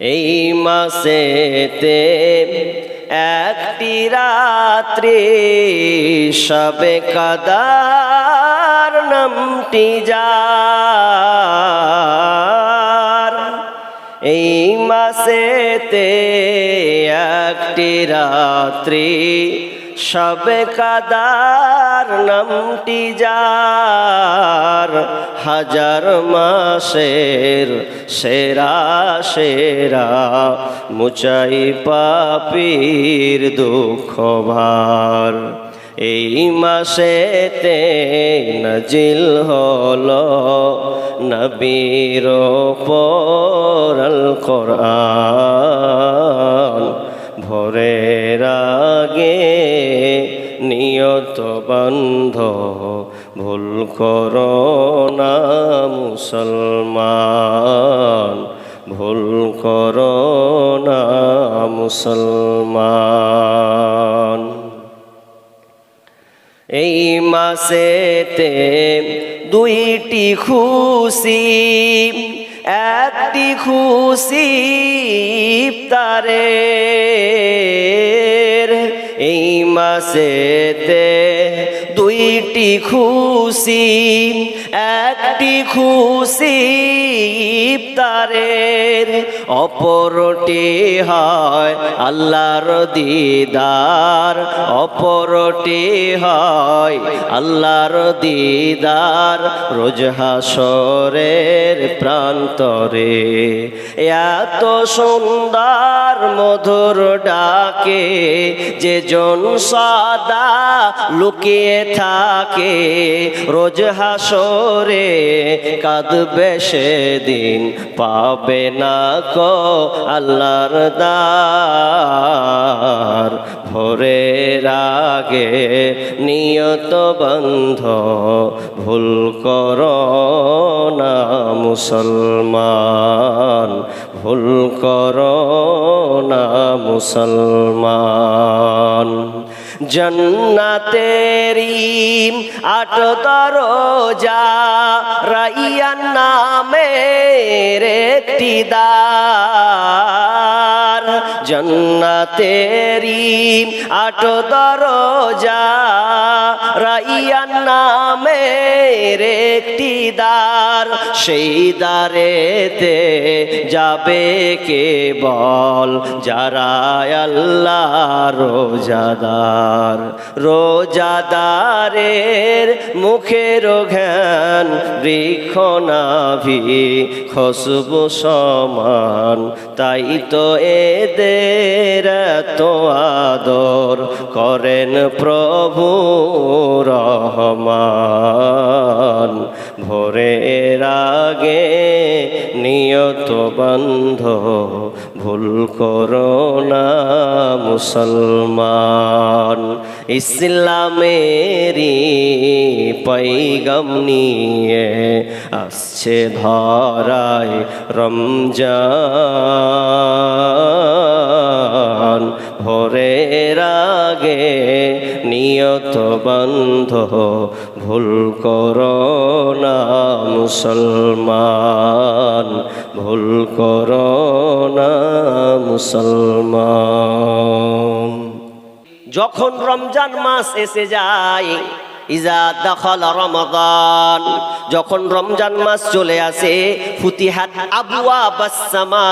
এই মাসেতে একটি রাত্রি শবে কদর নামটি যার। এই মাসেতে একটি রাত্রি শবে কদর নামটি যার। হাজার মাসের সেরা সেরা মুচাই পাপীর দুঃখ ভার। এই মাসেতে নাজিল হলো নবীর উপর আল কোরআন। ভোরের আগে নিয়ত বন্ধ ভুল করো না মুসলমান, ভুল করো না মুসলমান। এই মাসেতে দুইটি খুশি, একটি খুশি ইফতারের। এই মাসেতে দুইটি খুশি, একটি খুশি ইফতারের। অপরটি হয় আল্লাহর দিদার, অপরটি হয় আল্লাহর দিদার রোজ হাসরের প্রান্তরে। এত সুন্দর মধুর ডাকে যে জন সদা লুকিয়ে থাকে, রোজ হাসরে কাঁদবে সেদিন পাবে না কো আল্লাহর দার। ভোরের আগে নিয়ত বন্ধ ভুল করো না মুসলমান, ভুল করো না মুসলমান। জন্নাতেরি ৮ দরজা, রাইয়ান নামের একটি দ্বার। জন্নাতেরি ৮ দরজা, রাইয়ান নামের একটি দ্বার। সেই দ্বারেতে যাবে কেবল যারা আল্লাহ রোজাদার। রোজাদারের মুখের ঘ্রাণ বৃক্ষ নাভি খুশবু সমান। তাই তো এদের তো আদর করেন প্রভু রহমান। ভোরের আগে নিয়ত বন্ধ ভুল করো না মুসলমান। ইসলামেরই পৈগাম নিয়ে আসছে ধরায় রমজান। ভোরের আগে নিয়ত বন্ধ ভুল করো না মুসলমান, ভুল করো না মুসলমান। যখন রমজান মাস এসে যায়, ইজা দাখালা রমাদান, যখন রমজান মাস চলে আসে, ফুতিহাত আবওয়াবাস সামা,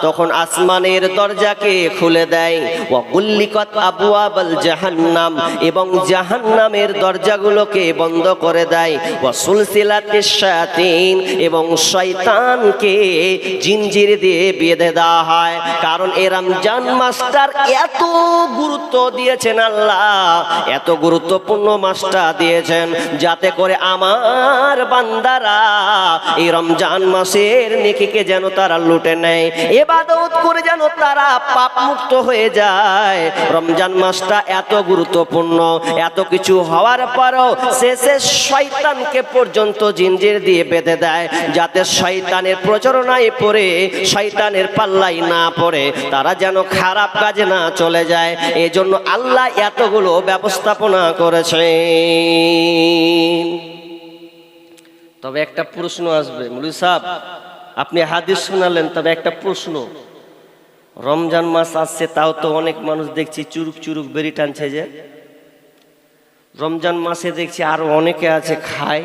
তখন আসমানের দরজাকে খুলে দেয়। ওয়া গুল্লিকাত আবওয়াবাল জাহান্নাম, এবং জাহান্নামের দরজাগুলোকে বন্ধ করে দেয়। ওয়া সুলসিলাতিশ শায়াতিন, এবং শয়তানকে জিনজির দিয়ে বেঁধে দেওয়া হয়। কারণ এই রমজান মাসটার এত গুরুত্ব দিয়েছেন আল্লাহ, এত গুরুত্বপূর্ণ মাসটা দিয়েছেন যাতে করে আমার বান্দারা এই রমজান মাসের নেকিকে যেন তারা লুটে নেয়, ইবাদত করে যেন তারা পাপ মুক্ত হয়ে যায়। রমজান মাসটা এত গুরুত্বপূর্ণ, এত কিছু হওয়ার পরও শেষে শয়তানকে পর্যন্ত জিনজির দিয়ে বেঁধে দেয় যাতে শয়তানের প্রচারণায় পড়ে, শয়তানের পাল্লায় না পড়ে, তারা যেন খারাপ কাজে না চলে যায়। এই জন্য আল্লাহ এতগুলো ব্যবস্থাপনা করেছে। তবে একটা প্রশ্ন আসবে, মৌলভী সাহেব আপনি হাদিস শোনালেন, তবে একটা প্রশ্ন, রমজান মাস আসছে, তাও তো অনেক মানুষ দেখছি চুরুক চুরুক বেরি টানছে যে। রমজান মাসে দেখছি আরো অনেকে আছে খায়,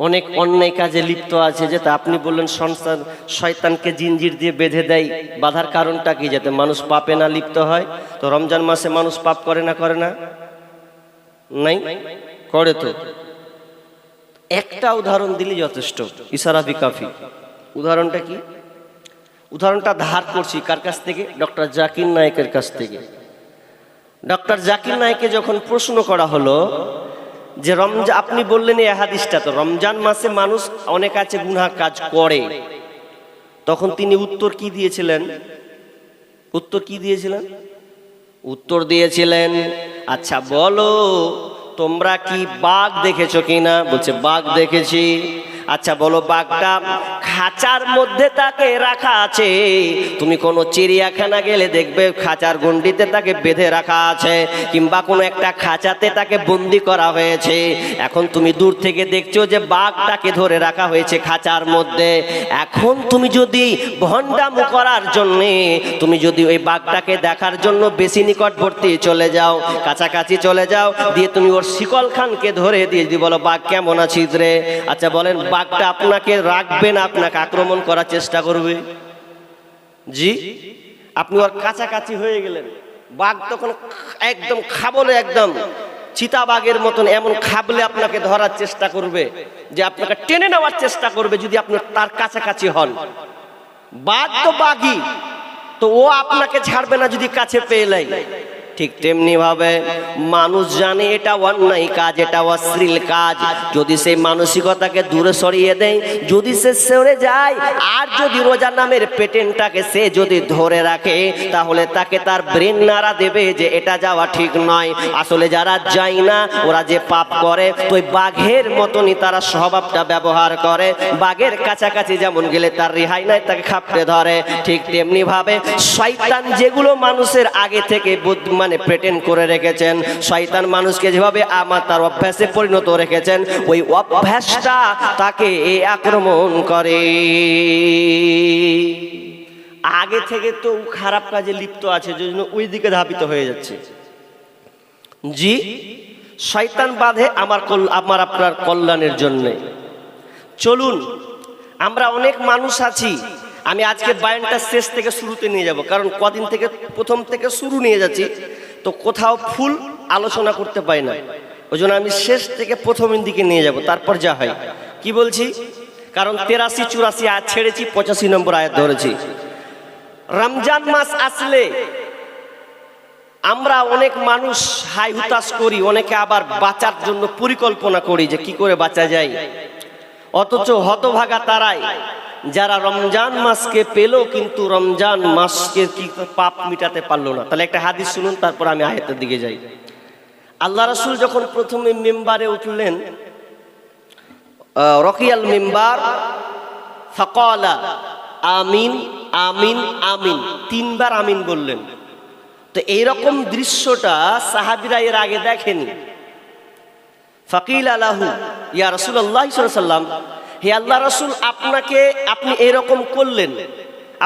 অনেক অন্যায় কাজে লিপ্ত আছে, যে তা আপনি বললেন সংসার শয়তানকে জিনজির দিয়ে বেঁধে দেয়, বাধার কারণটা কি? যাতে মানুষ পাপে না লিপ্ত হয়। তো রমজান মাসে মানুষ পাপ করে না? করে না? নাই করে তো। একটা উদাহরণ দিলে যথেষ্ট, ইশারা বিকাফি। উদাহরণটা কি? উদাহরণটা ধার করছি কার কাছ থেকে? ডক্টর জাকির নায়েকের কাছ থেকে। ডক্টর জাকির নায়েককে যখন প্রশ্ন করা হলো যে রমজান, আপনি বললেন এই হাদিসটা, তো রমজান মাসে মানুষ অনেক আছে গুনাহ কাজ করে, তখন তিনি উত্তর কি দিয়েছিলেন? উত্তর কি দিয়েছিলেন? উত্তর দিয়েছিলেন, আচ্ছা বলো তোমরা কি বাঘ দেখেছো কিনা? বলছে বাঘ দেখেছি। আচ্ছা বলো বাঘটা খাঁচার মধ্যে তাকে রাখা আছে, তুমি কোনো চিড়িয়াখানা গেলে দেখবে খাঁচার গণ্ডিতে তাকে বেঁধে রাখা আছে, কিংবা কোনো একটা খাঁচাতে তাকে বন্দি করা হয়েছে। এখন তুমি দূর থেকে দেখছো যে বাঘটাকে ধরে রাখা হয়েছে খাঁচার মধ্যে। এখন তুমি যদি ভণ্ডামো করার জন্যে, তুমি যদি ওই বাঘটাকে দেখার জন্য বেশি নিকটবর্তী চলে যাও, কাছাকাছি চলে যাও, দিয়ে তুমি ওর শিকল খানকে ধরে দিয়ে যদি বলো বাঘ কেমন আছিস রে, আচ্ছা বলেন বাঘটা আপনাকে রাখবে না আপনাকে আক্রমণ করার চেষ্টা করবে? জি, আপনি ওর কাছাকাছি হয়ে গেলেন, বাঘ তখন একদম খাবলে, একদম চিতাবাঘের মতন এমন খাবলে আপনাকে ধরার চেষ্টা করবে, যে আপনাকে টেনে নেওয়ার চেষ্টা করবে যদি আপনি তার কাছাকাছি হন। বাঘ তো বাঘই, তো ও আপনাকে ছাড়বে না যদি কাছে পেয়ে নেয়। ঠিক তেমনি ভাবে মানুষ জানে এটা অন্যায় কাজ, এটা অশ্লীল কাজ, যদি সেই মানসিকতাকে দূরে সরিয়ে দেয়, যদি সে সরে যায়, আর যদি রোজা নামের পেটেন্টটাকে সে যদি ধরে রাখে, তাহলে তাকে তার ব্রেন নাড়া দেবে যে এটা যাওয়া ঠিক নয়। আসলে যারা যায় না, ওরা যে পাপ করে, তো ওই বাঘের মতনই তারা স্বভাবটা ব্যবহার করে। বাঘের কাছাকাছি যেমন গেলে তার রেহাই নাই, তাকে খাপড়ে ধরে, ঠিক তেমনি ভাবে শয়তান যেগুলো মানুষের আগে থেকে মানে প্রেটেন্ড করে রেখেছেন, শয়তান মানুষকে যেভাবে তার অভ্যাসে পরিণত রেখেছেন, ওই অভ্যাসটা তাকে আক্রমণ করে। আগে থেকে তো খারাপ কাজে লিপ্ত আছে, জন্য ওই দিকে ধাবিত হয়ে যাচ্ছে। জি, শয়তান বাঁধে আমার আপনার কল্যাণের জন্য। চলুন, আমরা অনেক মানুষ আছি, আমি আজকে বয়ানটা শেষ থেকে শুরুতে নিয়ে যাব, কারণ কদিন থেকে প্রথম থেকে শুরু নিয়ে যাচ্ছি, তো কোথাও ফুল আলোচনা করতে পাই না, ওই জন্য আমি শেষ থেকে প্রথমের দিকে নিয়ে যাব, তারপর যা হয়। কি বলছি? কারণ 83-84 আয়াত ছেড়েছি, 85 নম্বর আয়াত ধরেছি। রমজান মাস আসলে আমরা অনেক মানুষ হাই হুতাশ করি, অনেকে আবার বাঁচার জন্য পরিকল্পনা করি যে কি করে বাঁচা যায়। অথচ হতভাগা তারাই যারা রমজান মাসকে পেল, কিন্তু রমজান মাসকে কি পাপ মিটাতে পারলো না। তাহলে একটা হাদিস শুনুন, তারপর আমি আয়াতের দিকে যাই। আল্লাহ রাসূল যখন প্রথমে মিম্বারে উঠলেন, রকিয়াল মিম্বার, ফাকালা আমিন আমিন আমিন, 3 বার আমিন বললেন। তো এইরকম দৃশ্যটা সাহাবীরা এর আগে দেখেনি। ফাকিলা লাহু ইয়া রাসূলুল্লাহ সাল্লাল্লাহু আলাইহি ওয়াসাল্লাম, হে আল্লাহ রাসূল, আপনি এরকম করলেন,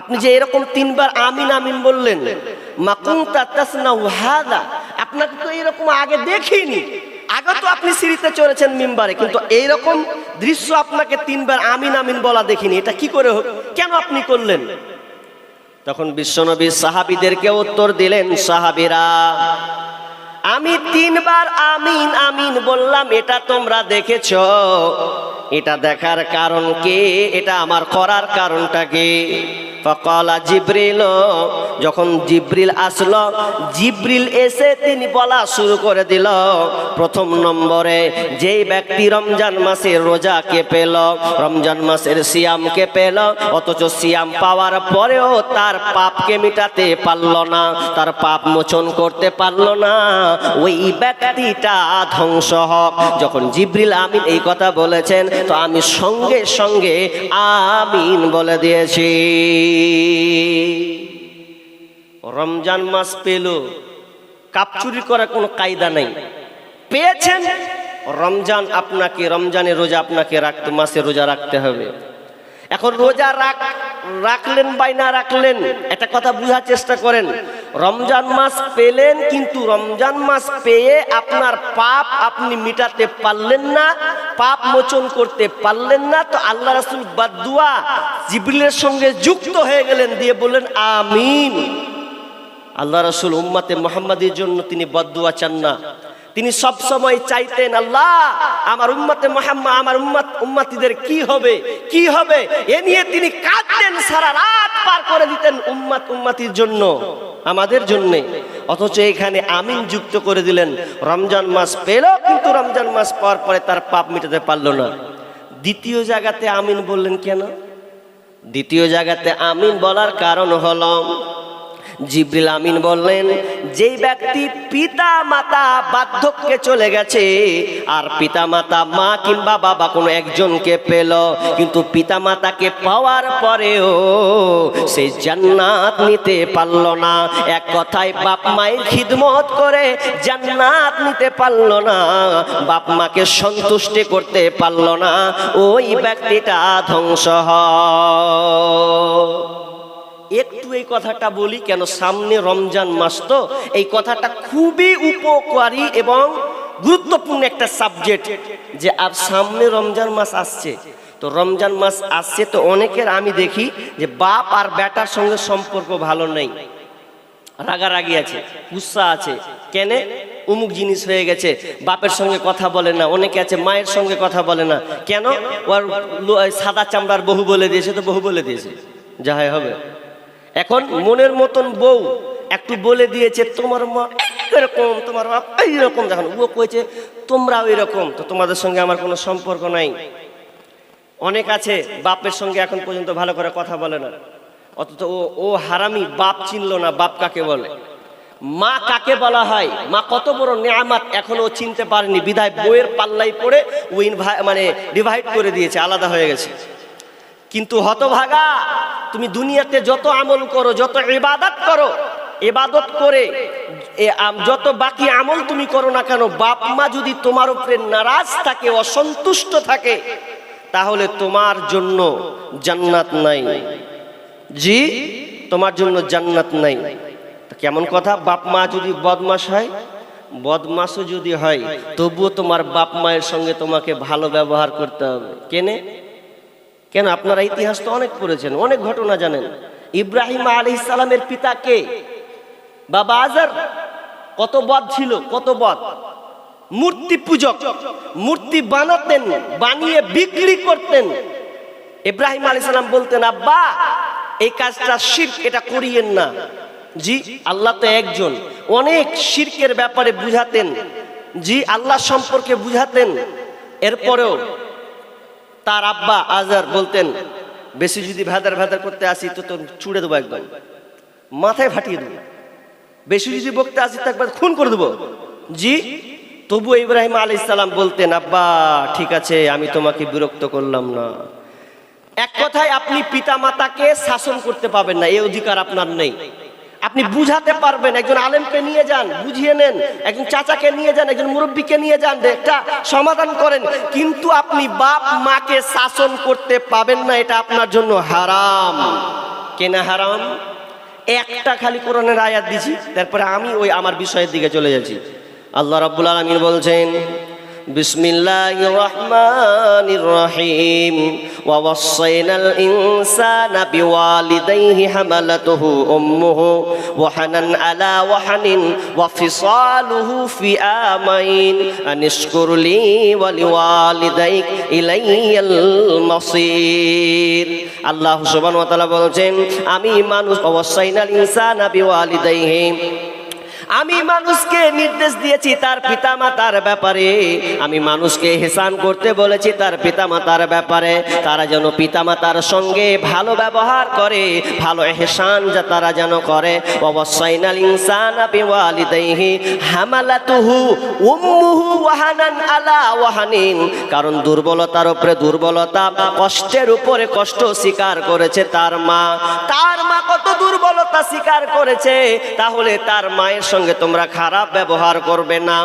আপনি যে এরকম 3 বার আমিন আমিন বললেন, মা কুনতা তাসনাউ হাদা, আপনাকে তো এরকম আগে দেখিনি। আগে তো আপনি সিঁড়িতে চড়েছেন মিম্বারে, কিন্তু এইরকম দৃশ্য আপনাকে 3 বার আমিন আমিন বলা দেখিনি, এটা কি করে হোক, কেন আপনি করলেন? তখন বিশ্বনবী সাহাবীদেরকে উত্তর দিলেন, সাহাবীরা, আমি 3 বার আমিন আমিন বললাম, এটা তোমরা দেখেছো, এটা দেখার কারণ কি? এটা আমার করার কারণটা কি? ফাকালা জিবরিল, যখন জিবরিল আসলো, জিবরিল এসে তিনি বলা শুরু করে দিল, প্রথম নম্বরে যেই ব্যক্তি রমজান মাসের রোজাকে পেল, রমজান মাসের সিয়ামকে পেল, অথচ সিয়াম পাওয়ার পরেও তার পাপকে মিটাতে পারল না, তার পাপ মোচন করতে পারল না, ওই ব্যক্তিটা ধ্বংস হোক। যখন জিবরিল আমিন এই কথা বলেছেন, তো আমি সঙ্গে সঙ্গে আমিন বলে দিয়েছি। রমজান মাস পেল, কাপচুরি করার কোনো কায়দা নাই, পেয়েছেন, রমজান আপনাকে, রমজানের রোজা আপনাকে রাখতে, মাসে রোজা রাখতে হবে। এখন রোজা রাখলেন বা না রাখলেন, একটা কথা বোঝার চেষ্টা করেন। রমজান মাস পেলেন, কিন্তু রমজান মাস পেয়ে আপনার পাপ আপনি মিটাতে পারলেন না, পাপ মোচন করতে পারলেন না, তো আল্লাহ রাসূল বদদুয়া জিবরিলের সঙ্গে যুক্ত হয়ে গেলেন, দিয়ে বললেন আমিন। আল্লাহ রাসূল উম্মতে মুহাম্মাদীর জন্য তিনি বদদুয়া চান না, তিনি সব সময় চাইতেন আল্লাহ আমার উম্মতে মুহাম্মদ, আমার উম্মতিদের কি হবে কি হবে, এ নিয়ে তিনি কাঁদতেন, সারা রাত পার করে দিতেন উম্মতির জন্য, আমাদের জন্য। অথচ এখানে আমিন যুক্ত করে দিলেন। রমজান মাস পেল, কিন্তু রমজান মাস পাওয়ার পরে তার পাপ মেটাতে পারল না। দ্বিতীয় জায়গাতে আমিন বললেন কেন? দ্বিতীয় জায়গাতে আমিন বলার কারণ হলো, জিবরিল আমিন বললেন, যেই ব্যক্তি পিতা মাতা বার্ধক্যে চলে গেছে, আর পিতা মাতা মা কিংবা বাবা কোনো একজনকে পেল, কিন্তু পিতা মাতাকে পাওয়ার পরেও সে জান্নাত নিতে পারল না, এক কথায় বাপ মায়ের খিদমত করে জান্নাত নিতে পারল না, বাপ মাকে সন্তুষ্টি করতে পারল না, ওই ব্যক্তিটা ধ্বংস হয়। একটু এই কথাটা বলি কেন, সামনে রমজান মাস, তো এই কথাটা খুবই উপকারী এবং গুরুত্বপূর্ণ একটা সাবজেক্ট, যে আর সামনে রমজান মাস আসছে। তো রমজান মাস আসছে, তো অনেকের আমি দেখি যে বাপ আর বেটার সঙ্গে সম্পর্ক ভালো নেই, রাগারাগি আছে, গুসা আছে, কেন অমুক জিনিস হয়ে গেছে, বাপের সঙ্গে কথা বলে না, অনেকে আছে মায়ের সঙ্গে কথা বলে না, কেন ওর সাদা চামড়ার বহু বলে দিয়েছে, তো বহু বলে দিয়েছে, যা হয় হবে। এখন মনের মতন বউ একটু বলে দিয়েছে তোমার মা এরকম, তোমার বাপ এইরকম, যখন ও কয়েছে তোমরা ওই রকম, তো তোমাদের সঙ্গে আমার কোনো সম্পর্ক নাই। অনেক আছে বাপের সঙ্গে এখন পর্যন্ত ভালো করে কথা বলে না, অথচ ও হারামি, বাপ চিনলো না বাপ কাকে বলে, মা কাকে বলা হয়, মা কত বড় নেয়ামত এখনো ও চিনতে পারেনি, বিধায় বইয়ের পাল্লাই পড়ে ও ডিভাইড করে দিয়েছে, আলাদা হয়ে গেছে। কিন্তু হতভাগা, তুমি দুনিয়াতে যত আমল করো, যত ইবাদত করো, ইবাদত করে যত বাকি আমল তুমি করো না কেন, বাপ মা যদি তোমার উপরে নারাজ থাকে, অসন্তুষ্ট থাকে, তাহলে তোমার জন্য জান্নাত নাই। জি, তোমার জন্য জান্নাত নাই। কেমন কথা, বাপ মা যদি বদমাশ হয়, বদমাশও যদি হয়, তবুও তোমার বাপ মায়ের সঙ্গে তোমাকে ভালো ব্যবহার করতে হবে। কেন আপনারা ইতিহাস তো অনেক পড়েছেন, অনেক ঘটনা জানেন। ইব্রাহিম আলাইহিস সালামের পিতা কে? বাবা আজর। কত বদ ছিল, কত বদ, মূর্তি পূজক, মূর্তি বানাতেন, বানিয়ে বিক্রি করতেন। ইব্রাহিম আলাইহিস সালাম বলতেন আব্বা এই কাজটা শিরক, এটা করিয়েন না। জি, আল্লাহ তো একজন, অনেক শিরকের ব্যাপারে বুঝাতেন, জি আল্লাহ সম্পর্কে বুঝাতেন। এরপরেও তার আব্বা আজর বলতেন, বেশি যদি ভেদার করতে আসি তো তোর চুড়ে দেবো, একদম মাথায় ফাটিয়ে দেবো, বেশি যদি বকতে আসি তো একবার খুন করে দেবো। জি, তবু ইব্রাহিম আলাইহিস সালাম বলতেন আব্বা ঠিক আছে, আমি তোমাকে বিরক্ত করলাম না। এক কথায় আপনি পিতা মাতাকে শাসন করতে পারবেন না, এই অধিকার আপনার নেই। আপনি বুঝাতে পারবেন, একজন আলেমকে নিয়ে যান, বুঝিয়ে নেন, একজন চাচাকে নিয়ে যান, একজন মুরব্বীকে নিয়ে যান, একটা সমাধান করেন, কিন্তু আপনি বাপ মাকে শাসন করতে পাবেন না, এটা আপনার জন্য হারাম। কেনা হারাম? একটা খালি কোরআনের আয়াত দিছি, তারপরে আমি ওই আমার বিষয়ের দিকে চলে যাচ্ছি। আল্লাহ রাব্বুল আলামিন বলছেন, বিসমিল্লাহির রহমানির রহিম, ওয়া ওয়াসাইনাল ইনসানা বিওয়ালিদাইহি হামালাতুহু উম্মুহু ওয়াহানান আলা ওয়াহানিন ওয়া ফিসালুহু ফি আমাইন আনিশকুর লি ওয়া লিওয়ালিদাইক ইলাইয়াল মাসির। আল্লাহ সুবহানাহু ওয়া তাআলা বলেন, আমি মানুষ, ওয়াসাইনাল ইনসানা বিওয়ালিদাইহি, আমি মানুষকে নির্দেশ দিয়েছি তার পিতামাতার ব্যাপারে, আমি মানুষকে ইহসান করতে বলেছি তার পিতামাতার ব্যাপারে, তারা যেন পিতামাতার সঙ্গে ভালো ব্যবহার করে, ভালো ইহসান যা তারা যেন করে। ওয়াসাইনাল ইনসানা বিওয়ালিদাইহি হামালাতুহু উম্মুহু ওয়াহানান আলা ওয়াহানিন, কারণ দুর্বলতার উপরে দুর্বলতা, কষ্টের উপরে কষ্ট স্বীকার করেছে তার মা। তার মা কত দুর্বলতা দুর্বলতা স্বীকার করেছে, তাহলে তার মায়ের সঙ্গে তোমরা খারাপ ব্যবহার করবে না।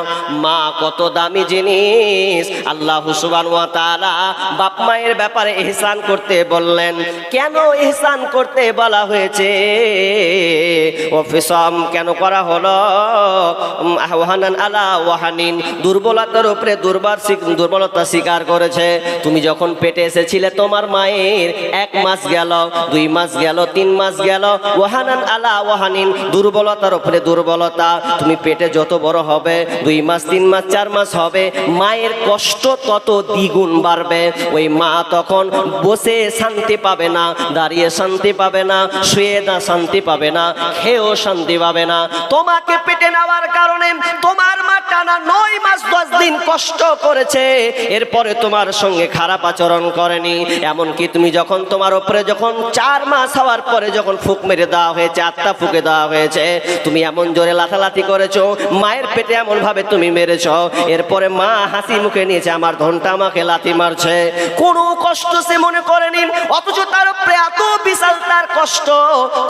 মা কত দামি জিনিস। আল্লাহ সুবহানাহু ওয়া তাআলা বাপ মায়ের ব্যাপারে ইহসান করতে বললেন। কেন ইহসান করতে বলা হয়েছে? ওয়াফিসাম কেন করা হলো? ওয়াহানান আলা ওয়াহানিন, দুর্বলতার উপরে দুর্বলতা স্বীকার করেছে। তুমি যখন পেটে এসেছিলে, তোমার মায়ের 1 মাস গেল, 2 মাস গেল, 3 মাস গেল, ওয়াহানান আলা ওয়াহানিন, দুর্বলতার উপরে দুর্বলতা। তুমি পেটে যত বড় হবে, 2 মাস 3 মাস 4 মাস হবে, মায়ের কষ্ট তত দ্বিগুণ বাড়বে। ওই মা তখন বসে শান্তি পাবে না, দাঁড়িয়ে শান্তি পাবে না, শুয়ে না শান্তি পাবে না, খেয়েও শান্তি পাবে না। তোমাকে পেটে নেওয়ার কারণে তোমার মা টানা 9 মাস 10 দিন কষ্ট করেছে, এরপরে তোমার সঙ্গে খারাপ আচরণ করেনি। এমনকি তুমি যখন তোমার উপরে যখন 4 মাস হওয়ার পরে যখন ফুক মেরে দেওয়া হয়েছে, আত্মা ফুকে দেওয়া হয়েছে, তুমি এমন জোরে লাথালাথি করেছো, মায়ের পেটে এমন ভাবে তুমি মেরেছো, এরপরে মা হাসি মুখে নিয়েছে, আমার ধনটা আমাকে লাথি মারছে, কোনো কষ্ট সে মনে করেনি। অথচ তার উপরে এত বিশাল তার কষ্ট,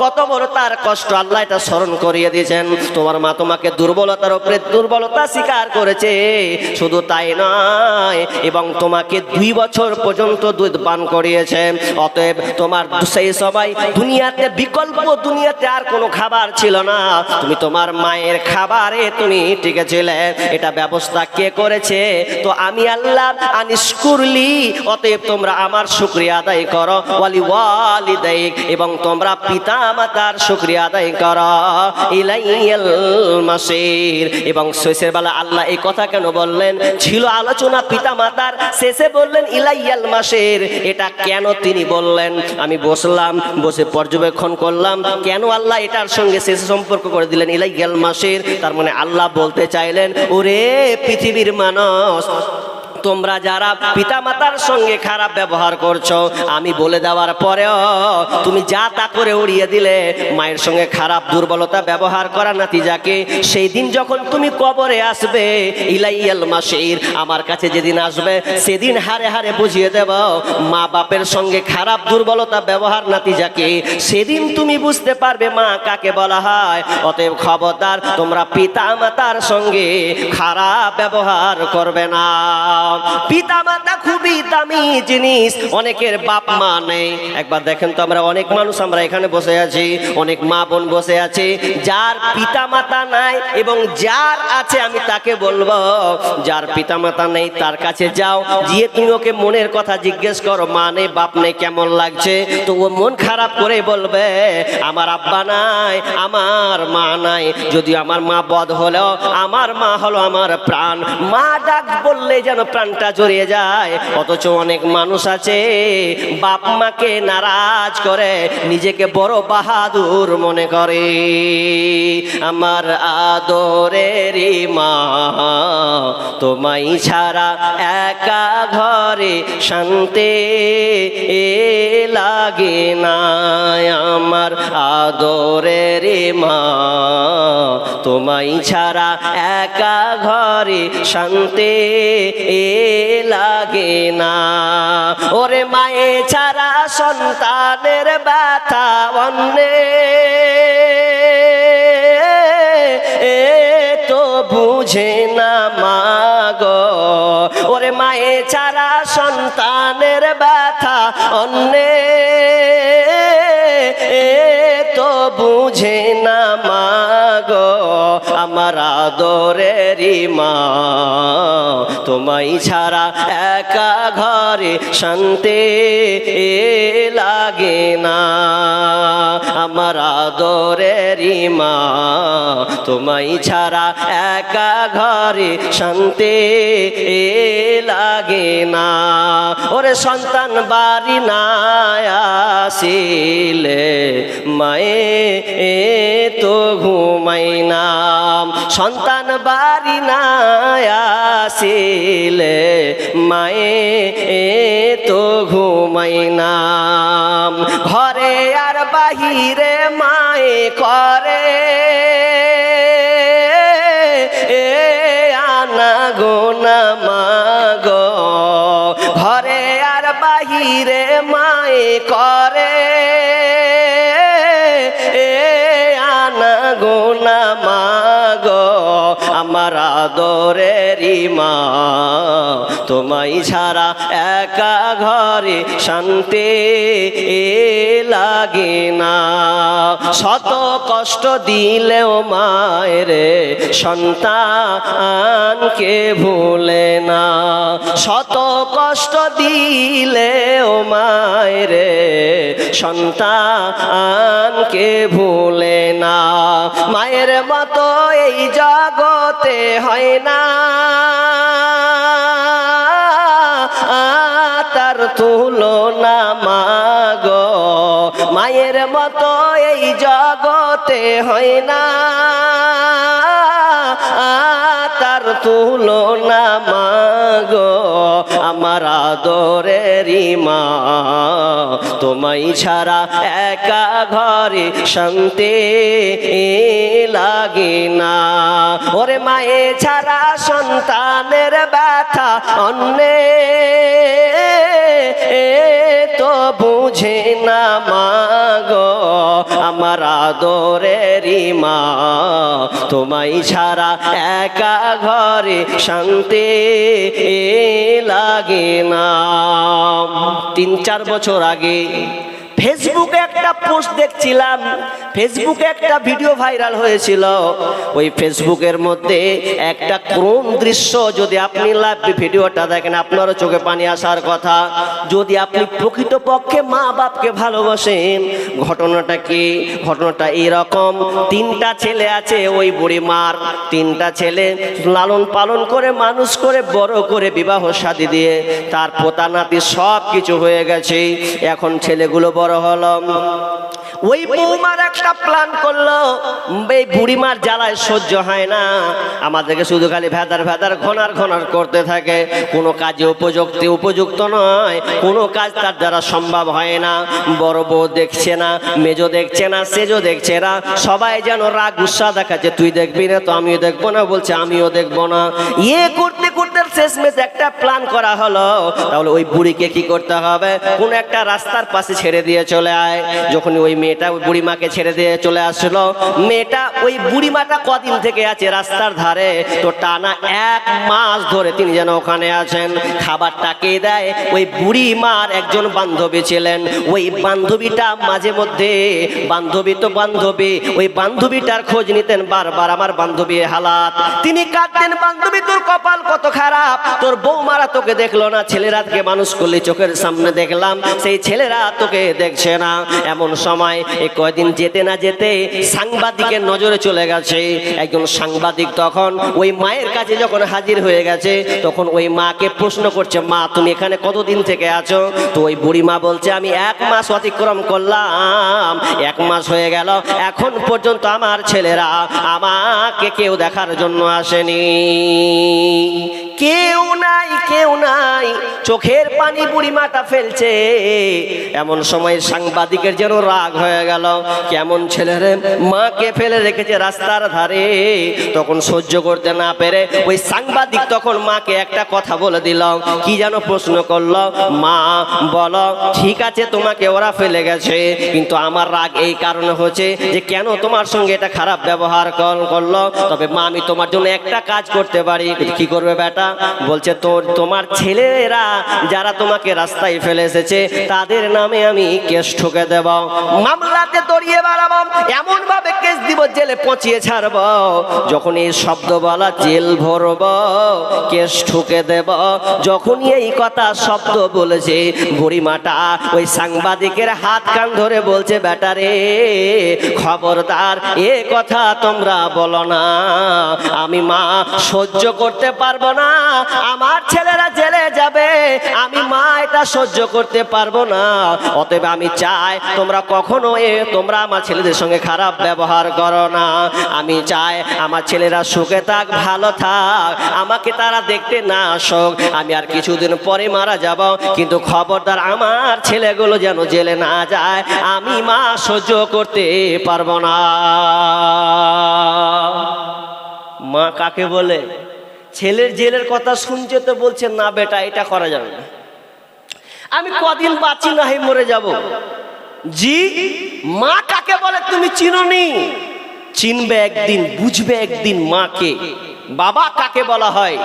কত বড় তার কষ্ট, আল্লাহ এটা স্মরণ করিয়ে দিয়েছেন। তোমার মা তোমাকে দুর্বলতার উপরে দুর্বলতা স্বীকার করেছে, শুধু তাই নয়, এবং তোমাকে 2 বছর পর্যন্ত দুধ পান করিয়েছে। অতএব তোমার সেই সবাই দুনিয়াতে বিকল্প, দুনিয়াতে আর কোনো খাবার ছিল না, তুমি তোমার মায়ের খাবারে তুমি টিকেছিলে। এটা ব্যবস্থা কে করেছে? তো আমি আল্লাহ। আনিশকুরলি, অতএব তোমরা আমার শুকরিয়া আদায় করো, ওয়ালি ওয়ালিদাইক, এবং তোমরা পিতা মাতার শুকরিয়া আদায় করো, ইলাইয়াল মাসির। এবং শেষের বেলা আল্লাহ এই কথা কেন বললেন? ছিল আলোচনা পিতা মাতার, শেষে বললেন ইলাইয়াল মাসির। এটা কেন তিনি বললেন? আমি বসলাম, বসে পর্যবেক্ষণ করলাম, কেন আল্লাহ এটার সঙ্গে শেষে সম্পর্ক করে দিলেন ইলাইয়াল মাসির। তার মানে আল্লাহ বলতে চাইলেন, ওরে পৃথিবীর মানুষ, তোমরা যারা পিতামাতার সঙ্গে খারাপ ব্যবহার করছো, আমি বলে দেওয়ার পরেও তুমি যা তা করে উড়িয়ে দিলে, মায়ের সঙ্গে খারাপ দুর্বলতা ব্যবহার করা নাতিজাকে সেই দিন যখন তুমি কবরে আসবে, ইলাইয়াল মাসির, আমার কাছে যেদিন আসবে, সেদিন হারে হারে বুঝিয়ে দেব মা বাপের সঙ্গে খারাপ দুর্বলতা ব্যবহার নাতিজাকে। সেদিন তুমি বুঝতে পারবে মা কাকে বলা হয়। অতএব খবরদার, তোমরা পিতা মাতার সঙ্গে খারাপ ব্যবহার করবে না। পিতা মাতা খুবই দামি জিনিস। অনেকের বাপ মা নেই। একবার দেখেন তো, আমরা অনেক মানুষ আমরা এখানে বসে আছি, অনেক মা বোন বসে আছে, যার পিতা মাতা নাই, এবং যার আছে আমি তাকে বলবো, যার পিতা মাতা নেই তার কাছে যাও, গিয়ে তুমি ওকে মনের কথা জিজ্ঞেস করো, মা নেই বাপ নেই কেমন লাগছে? তো ও মন খারাপ করে বলবে, আমার আব্বা নাই, আমার মা নাই, যদিও আমার মা বদ হলেও আমার মা হলো আমার প্রাণ। মা ডাক বললে যেন প্রাণটা জড়িয়ে যায়। অথচ অনেক মানুষ আছে বাপ মাকে নারাজ করে নিজেকে বড় বাহাদুর মনে করে। আমার আদরেরই মা, তোমায় ছাড়া একা ঘরে শান্তি লাগে না। আমার আদরেরই মা, তোমায় ছাড়া একা ঘরে শান্তি লাগে না। ওরে মায়ে ছাড়া সন্তানের ব্যথা অন্যে তো বুঝে না মা গো। ওরে মায়ে ছাড়া সন্তানের ব্যথা অন্যে তো বুঝে না মা গো। আমার আদরেরই মা, তোমায় ছাড়া একা ঘরে শান্তি লাগে না। আমার আদরেরই মা, তোমায় ছাড়া একা ঘরে শান্তি লাগে না। ওরে সন্তান বাড়ি না আসিলে মায়ে তো ঘুমাই না। সন্তান বাড়ি না আসিলে মায়ে তো ঘুমাই না। ঘরে আর বাহিরে মায়ে করে আনা গোনা মাগো। ঘরে আর বাহিরে মায়ে করে আমার আদরেরই মা, তোমায় ছাড়া একা ঘরে শান্তি লাগে না। শত কষ্ট দিলেও মায়ের সন্তানকে ভুলে না, শত কষ্ট দিলেও মায়ের সন্তানকে ভুলে না। মায়ের মতো এই জগতে হয় না, তার তুলনা মাগো। মায়ের মতো এই জগতে হয় না, তার তুলনা মাগো। আমার আদরেরই মা, তোমায় ছাড়া একা ঘরে শান্তি লাগে না। ওরে মায়ে ছাড়া সন্তানের ব্যথা অন্যে তো বুঝে না মাগো। আমার আদরেরই মা, তোমায় ছাড়া একা ঘরে শান্তি লাগে না। 3-4 বছর আগে ফেসবুকে একটা পোস্ট দেখছিলাম, ফেসবুকে একটা ভিডিও ভাইরাল হয়েছিল। ওই ফেসবুকের মধ্যে একটা করুণ দৃশ্য, যদি আপনি লাইভ ভিডিওটা দেখেন আপনারও চোখে পানি আসার কথা। যদি আপনি প্রকৃতপক্ষে মা বাপকে ভালোবাসেন, ঘটনাটা কি? ঘটনাটা এরকম, 3টা ছেলে আছে ওই বুড়ি মার। 3টা ছেলে লালন পালন করে মানুষ করে বড় করে বিবাহ শাদী দিয়ে তার পোতা নাতি সব কিছু হয়ে গেছে। এখন ছেলেগুলো বড় হলো। ওই বৌমার একটা প্ল্যান করলো, এই বুড়িমার জ্বালায় সহ্য হয় না, আমাদেরকে শুধু খালি ভেদার ভেদার ঘনার ঘনার করতে থাকে। কোনো কাজে উপযুক্ত নয়, কোনো কাজ তার দ্বারা সম্ভব হয় না। বড় বউ দেখছে না, মেজো দেখছে না, সেজো দেখছে না, সবাই যেন রাগ গুসা দেখাচ্ছে, তুই দেখবি না তো আমিও দেখবো না, বলছে আমিও দেখবো না। করতে করতে শেষমেশ একটা প্ল্যান করা হলো, তাহলে ওই বুড়িকে কি করতে হবে, কোন একটা রাস্তার পাশে ছেড়ে দিয়ে চলে আয়। যখন ওই মেয়েটা ওই বুড়িমাকে ছেড়ে দিয়ে চলে আসলো, মেয়েটা ওই বুড়িমাটা কদিন থেকে আছে রাস্তার ধারে, তো টানা 1 মাস ধরে তিনি যেন ওখানে আছেন। খাবারটা কে দেয়? ওই বুড়িমার একজন বান্ধবী ছিলেন। ওই বান্ধবীটা মাঝে মধ্যে, বান্ধবী তো বান্ধবী, ওই বান্ধবীটার খোঁজ নিতেন বারবার। আমার বান্ধবী হালাত, তিনি কাঁদতেন, বান্ধবী তোর কপাল কত খারাপ, তোর বৌমারা তোকে দেখলো না, ছেলেরা তোকে মানুষ করলে চোখের সামনে দেখলাম, সেই ছেলেরা তোকে দেখছে না। এমন সময় এই কয়দিন যেতে না যেতে সাংবাদিকের নজরে চলে গেছে। একজন সাংবাদিক তখন ওই মায়ের কাছে যখন হাজির হয়ে গেছে, তখন ওই মাকে প্রশ্ন করছে, মা তুমি এখানে কতদিন থেকে আছো? তো ওই বুড়ি মা বলছে, আমি 1 মাস অতিক্রম করলাম, 1 মাস হয়ে গেল, এখন পর্যন্ত আমার ছেলেরা আমাকে কেউ দেখার জন্য আসেনি, কেউ নাই, কেউ নাই। চোখের পানি বুড়ি মাটা ফেলছে। এমন সময় সাংবাদিকের যেন রাগ হয়ে গেল, কেমন ছেলেরে মাকে ফেলে রেখেছে রাস্তার ধারে। তখন সহ্য করতে না পেরে ওই সাংবাদিক তখন মাকে একটা কথা বলে দিল। কি যেন প্রশ্ন করলো, মা বলো, ঠিক আছে তোমাকে ওরা ফেলে গেছে, কিন্তু আমার রাগ এই কারণে হচ্ছে যে কেন তোমার সঙ্গে এটা খারাপ ব্যবহার করলো। তবে মা আমি তোমার জন্য একটা কাজ করতে পারি। কি করবে বেটা? বলছে তোমার ছেলেরা যারা তোমাকে রাস্তায় ফেলে এসেছে তাদের নামে আমি কেস ঠুকে দেব, মামলাতে দড়িয়ে বাড়াবো, এমন ভাবে কেস দিব জেলে পচিয়ে ছাড়ব। যখন এই শব্দ বলা, জেল ভরব, কেস ঠুকে দেব, যখনই এই কথা শব্দ বলেছে বুড়িমাটা ওই সাংবাদিকের হাত কান ধরে বলছে, বেটা রে খবরদার এ কথা তোমরা বলো না, আমি মা সহ্য করতে পারবো না, আমার ছেলেরা জেলে যাবে, আমি মা এটা সহ্য করতে পারবো না। অতএব আমি চাই তোমরা কখনো তোমরা আমার ছেলেদের সঙ্গে খারাপ ব্যবহার করো না। আমি চাই আমার ছেলেরা সুখে থাক, ভালো থাক, আমাকে তারা দেখতে না আসুক, আমি আর কিছুদিন পরে মারা যাব, কিন্তু খবরদার আমার ছেলেগুলো যেন জেলে না যায়, আমি মা সহ্য করতে পারবো না। মা কাকে বলে? ছেলের জেলের কথা শুনছে তো বলছে, না বেটা এটা করা যাবে না, আমি কদিন বাঁচি না হয় মরে যাব। জি, মা কাকে বলে তুমি চিনোনি? চিনবে একদিন, বুঝবে একদিন মাকে। বাবা কাকে বলা হয়?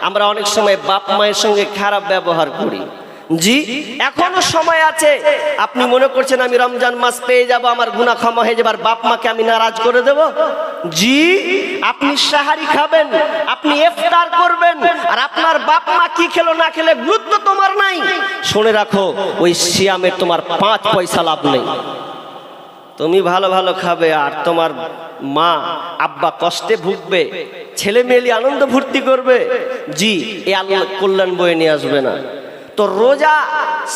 আমরা অনেক সময় বাপ মায়ের সঙ্গে খারাপ ব্যবহার করি। জি, এখনো সময় আছে। আপনি মনে করছেন আমি রমজান মাস পেয়ে যাব, আমার গুনাহ ক্ষমা হয়ে যাবে, আর বাপ মাকে আমি নারাজ করে দেব? জি, আপনি সাহারি খাবেন, আপনি ইফতার করবেন, আর আপনার বাপ মা কি খেলো না খেলে গুরুত্ব তোমার নাই। শুনে রাখো, ওই সিয়ামের তোমার 5 পয়সা লাভ নেই। তুমি ভালো ভালো খাবে আর তোমার মা আব্বা কষ্টে ভুগবে, ছেলে মেয়ে আনন্দ ফুর্তি করবে। জি, এ আল্লাহ কল্যাণ বয়ে নিয়ে আসবে না। তো রোজা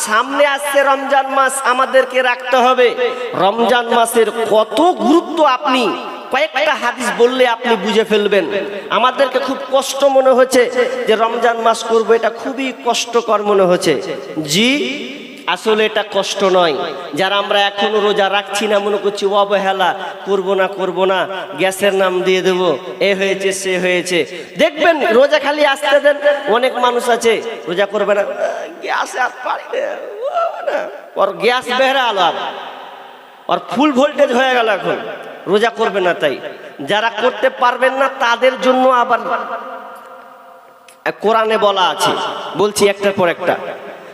সামনে আসছে, রমজান মাস আমাদেরকে রাখতে হবে। রমজান মাসের কত গুরুত্ব আপনি কয়েকটা হাদিস বললে আপনি বুঝে ফেলবেন। আমাদেরকে খুব কষ্ট মনে হচ্ছে যে রমজান মাস করবো, এটা খুবই কষ্টকর মনে হচ্ছে। জি, আসলে এটা কষ্ট নয়। যারা আমরা এখনো রোজা রাখছি না, মনে করছি অবহেলা, করব না, গ্যাসের নাম দিয়ে দেব, এ হয়েছে সে হয়েছে। দেখবেন রোজা খালি আসতে দেন, অনেক মানুষ আছে রোজা করবে না, গ্যাস আর পারি না, ওর গ্যাস বেহরা আলো, ওর ফুল ভোল্টেজ হয়ে গেল, এখন রোজা করবে না। তাই যারা করতে পারবেন না তাদের জন্য আবার কোরআনে বলা আছে, বলছি একটার পর একটা।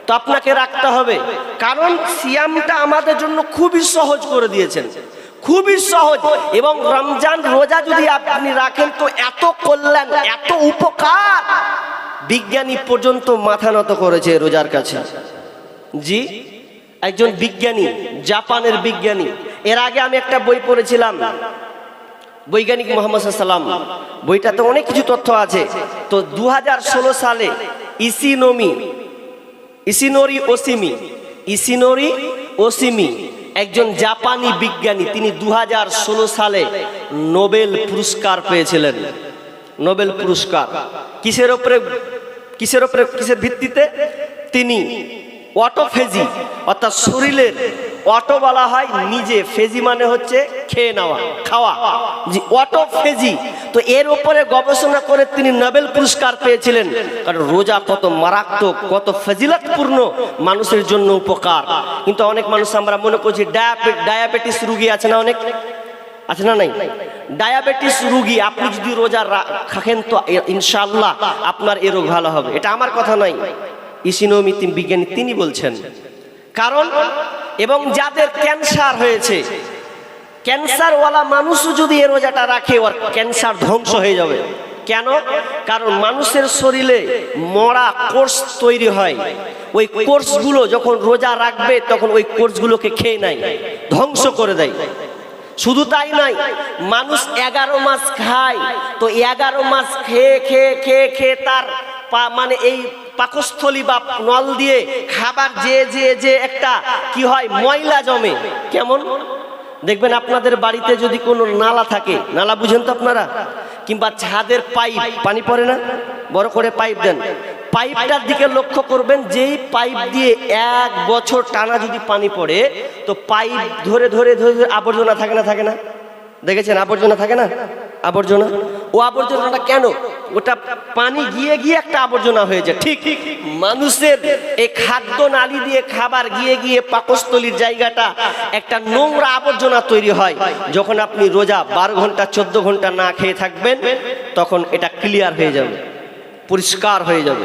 তো আপনাকে রাখতে হবে, কারণ সিয়ামটা আমাদের জন্য খুবই সহজ করে দিয়েছেন, খুবই সহজ। এবং রমজান রোজা যদি আপনি রাখেন তো এত কল্যাণ, এত উপকার, বিজ্ঞানী পর্যন্ত মাথা নত করেছে রোজার কাছে। জি, একজন বিজ্ঞানী, জাপানের বিজ্ঞানী, এর আগে আমি একটা বই পড়েছিলাম, বৈজ্ঞানিক মোহাম্মদ সাল্লাম, বইটাতে অনেক কিছু তথ্য আছে। তো 2016 সালে ইসিনোরি ওসিমি একজন জাপানি বিজ্ঞানী, তিনি 2016 সালে নোবেল পুরস্কার পেয়েছিলেন। নোবেল পুরস্কার কিসের ভিত্তিতে? তিনি অটোফেজি, অর্থাৎ শরীরের, অটো বলা হয় নিজে, ফেজি মানে হচ্ছে খেয়ে নেওয়া, খাওয়া, জি অটোফেজি। তো এর উপরে গবেষণা করে তিনি নোবেল পুরস্কার পেয়েছিলেন। কারণ রোজা কত মারাত্মক, কত ফজিলতপূর্ণ, মানুষের জন্য উপকার। কিন্তু অনেক মানুষ আমরা মনে করছি ডায়াবেটিস রোগী আছে না, অনেক আছে না নাই? ডায়াবেটিস রোগী আপনি যদি রোজা রাখেন তো ইনশাআল্লাহ আপনার এ রোগ ভালো হবে। এটা আমার কথা নয়, ইসিনোমি বিজ্ঞানী তিনি বলছেন। কারণ এবং যাদের ক্যান্সার হয়েছে, ক্যান্সারওয়ালা মানুষও যদি এই রোজাটা রাখে, ওর ক্যান্সার ধ্বংস হয়ে যাবে। কেন? কারণ মানুষের শরীরে মরা কোষ তৈরি হয়, ওই কোষগুলো যখন রোজা রাখবে তখন ওই কোষগুলোকে খেয়ে নেয়, ধ্বংস করে দেয়। শুধু তাই নয়, মানুষ 11 মাস খায়, তো 11 মাস খেয়ে খেয়ে খেয়ে খেয়ে তার মানে এই পাকস্থলী বা নল দিয়ে খাবার যে একটা কি হয়, ময়লা জমে। কেমন দেখবেন আপনাদের বাড়িতে যদি কোনো নালা থাকে, নালা বুঝেন তো আপনারা, কিংবা ছাদের পাইপ, পানি পড়ে না, বড় করে পাইপ দেন, পাইপটার দিকে লক্ষ্য করবেন, যেই পাইপ দিয়ে 1 বছর টানা যদি পানি পড়ে, তো পাইপ ধরে ধরে ধরে ধরে আবর্জনা থাকে না, দেখেছেন আবর্জনা থাকে না, আবর্জনা, ও আবর্জনাটা কেন? ওটা পানি গিয়ে গিয়ে একটা আবর্জনা হয়ে যায়। ঠিক মানুষের এই খাদ্য নালী দিয়ে খাবার গিয়ে গিয়ে পাকস্থলীর জায়গাটা একটা নোংরা আবর্জনা তৈরি হয়। যখন আপনি রোজা 12 ঘন্টা 14 ঘন্টা না খেয়ে থাকবেন, তখন এটা ক্লিয়ার হয়ে যাবে, পরিষ্কার হয়ে যাবে।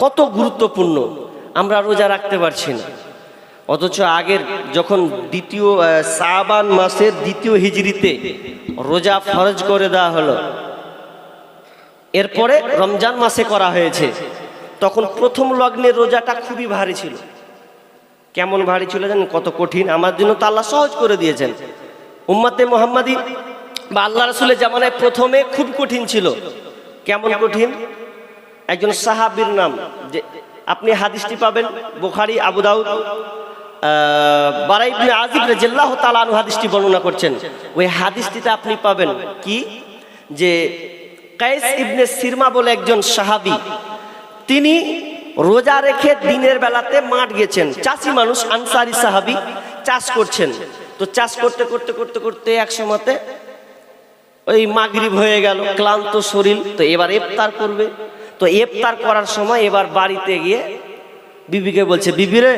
কত গুরুত্বপূর্ণ, আমরা রোজা রাখতে পারছি না। অথচ আগের যখন দ্বিতীয় শাবান মাসের 2য় হিজরিতে রোজা ফরজ করে দেওয়া হলো, এরপরে রমজান মাসে করা হয়েছে, তখন প্রথম লগ্নের রোজাটা খুবই ভারী ছিল। কেমন ভারী ছিল জানেন? কত কঠিন। আমার জন্য তো আল্লাহ সহজ করে দিয়েছেন। উম্মতে মুহাম্মাদি বা আল্লাহ রাসূলের জামানায় প্রথমে খুব কঠিন ছিল। কেমন কঠিন? একজন সাহাবীর নাম, যে আপনি হাদিসটি পাবেন বুখারী, আবু দাউদ, বারা ইবনে আযিব রাদিয়াল্লাহু তাআলা আনহু হাদিসটি বর্ণনা করছেন। ওই হাদিসটিতে আপনি পাবেন কি, যে কায়েস ইবনে সিরমা বলে একজন সাহাবী, তিনি রোজা রেখে দিনের বেলাতে মাঠ গেছেন, চাষি মানুষ, আনসারি সাহাবী, চাষ করছেন। তো চাষ করতে করতে করতে করতে এক সময়তে ওই মাগরিব হয়ে গেল, ক্লান্ত শরীর, তো এবার ইফতার করবে। তো ইফতার করার সময় এবার বাড়িতে গিয়ে বিবিকে বলছে, বিবি রে,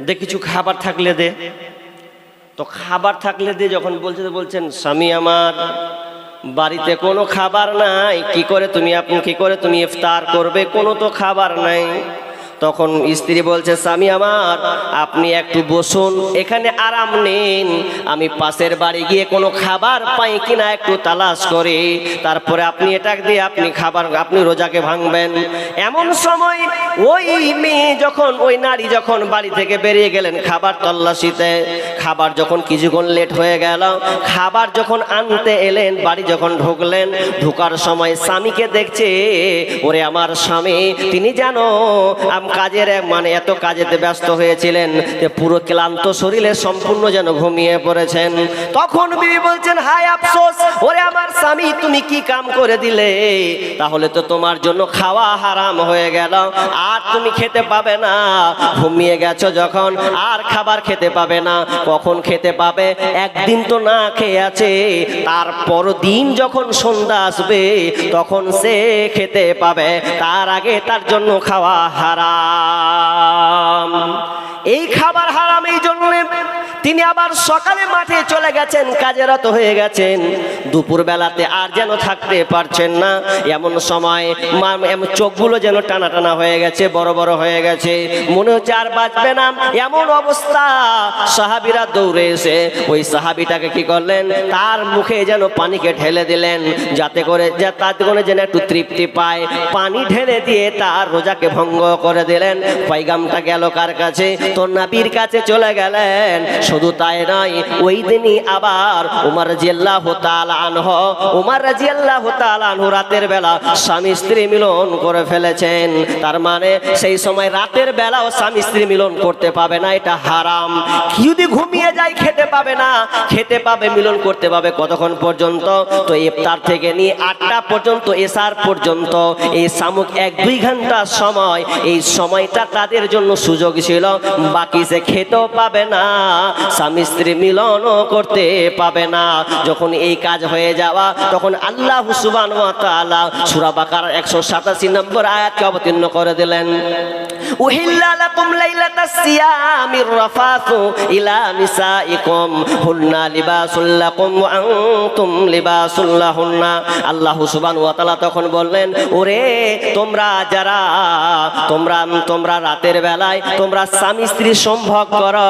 দে কিছু খাবার থাকলে দে। তো খাবার থাকলে দে যখন বলছেন, স্বামী আমার বাড়িতে কোনো খাবার নাই, কি করে তুমি ইফতার করবে, কোনো তো খাবার নাই। তখন স্ত্রী বলছে, স্বামী আমার আপনি একটু বসুন, এখানে আরাম নিন, আমি পাশের বাড়ি গিয়ে কোনো খাবার পাই কিনা একটু তালাশ করি, তারপরে আপনি এটা দিয়ে আপনি রোজাকে ভাঙবেন। এমন সময় ওই নারী যখন বাড়ি থেকে বেরিয়ে গেলেন খাবার তল্লাশিতে, খাবার যখন কিছুক্ষণ লেট হয়ে গেল, খাবার যখন আনতে এলেন, বাড়ি যখন ঢুকলেন, ঢোকার সময় স্বামীকে দেখছে, ওরে আমার স্বামী, তিনি জানো কাজের এত কাজেতে ব্যস্ত হয়েছিলেন যে পুরো ক্লান্ত শরীরে সম্পূর্ণ যেন ঘুমিয়ে পড়েছেন। তখন বিবি বলছেন, হায় আফসোস, ওরে আমার স্বামী, তুমি কি কাম করে দিলে, তাহলে তো তোমার জন্য খাওয়া হারাম হয়ে গেল, আর তুমি খেতে পাবে না, ঘুমিয়ে গেছো যখন আর খাবার খেতে পাবে না। কখন খেতে পাবে? একদিন তো না খেয়ে আছে, তারপর দিন যখন সন্ধ্যা আসবে তখন সে খেতে পাবে, তার আগে তার জন্য খাওয়া হারাম। এই খাবার হারাম, এই জন্য তিনি আবার সকালে মাঠে চলে গেছেন, কাজেরত হয়ে গেছেন, দুপুর বেলাতে আর যেন থাকতে পারছেন না। এমন সময় চোখগুলো যেন টানা টানা হয়ে গেছে, বড় বড় হয়ে গেছে, মনে হচ্ছে আর বাঁচবে না। এমন অবস্থা, সাহাবীরা দৌড়ে এসে ওই সাহাবীটাকে কি করলেন, তার মুখে যেন পানিকে ঢেলে দিলেন, তাতে করে যেন একটু তৃপ্তি পায়। পানি ঢেলে দিয়ে তার রোজাকে ভঙ্গ করে দিলেন। পয়গামটা গেল কার কাছে? তো নবীর কাছে চলে গেলেন। শুধু তাই নয়, ওই দিনই আবার উমর রাদিয়াল্লাহু তাআলা আনহু রাতের বেলা স্বামী স্ত্রী মিলন করে ফেলেছেন। তার মানে সেই সময় রাতের বেলাও স্বামী স্ত্রী মিলন করতে পাবে না, এটা হারাম। যদি ঘুমিয়ে যায় খেতে পাবে না, খেতে পাবে, মিলন করতে পাবে কতক্ষণ পর্যন্ত? তো ইফতার থেকে নিয়ে 8টা পর্যন্ত, এশার পর্যন্ত, এই সামুক 1-2 ঘন্টা সময়, এই সময়টা তাদের জন্য সুযোগ ছিল। বাকি সে খেতেও পাবে না, স্বামী স্ত্রী মিলনও করতে পাবে না। যখন এই কাজ হয়ে যাওয়া, তখন আল্লাহ সুবহানাহু ওয়া তাআলা সূরা বাকারার 187 নম্বর আয়াতকে অবতীর্ণ করে দিলেন, উহিল্লা লাকুম লাইলাতাস সিয়ামির রাফাতু ইলা নিসাইকুম হুন্না লিবাসুল লাকুম ওয়া আনতুম লিবাসুল লাহুন্না। আল্লাহ সুবহানাহু ওয়া তাআলা তখন বললেন, ওরে তোমরা রাতের বেলায় তোমরা স্বামী স্ত্রী সম্ভোগ করো,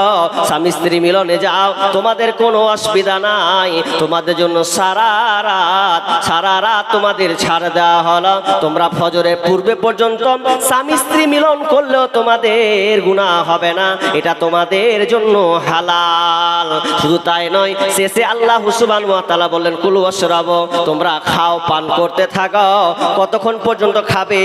স্বামী স্ত্রী মিলনে যাও, তোমাদের কোনো অসুবিধা নাই, তোমাদের জন্য সারা রাত তোমাদের ছাড় দেওয়া হলো। তোমরা ফজরের পূর্বে পর্যন্ত স্বামী স্ত্রী মিলন করলেও তোমাদের গুনাহ হবে না, এটা তোমাদের জন্য হালাল। শুধু তাই নয়, শেষে আল্লাহ সুবহানাহু ওয়া তাআলা বললেন, কুলু ওয়াশরাবু, তোমরা খাও, পান করতে থাকো। কতক্ষণ পর্যন্ত খাবে?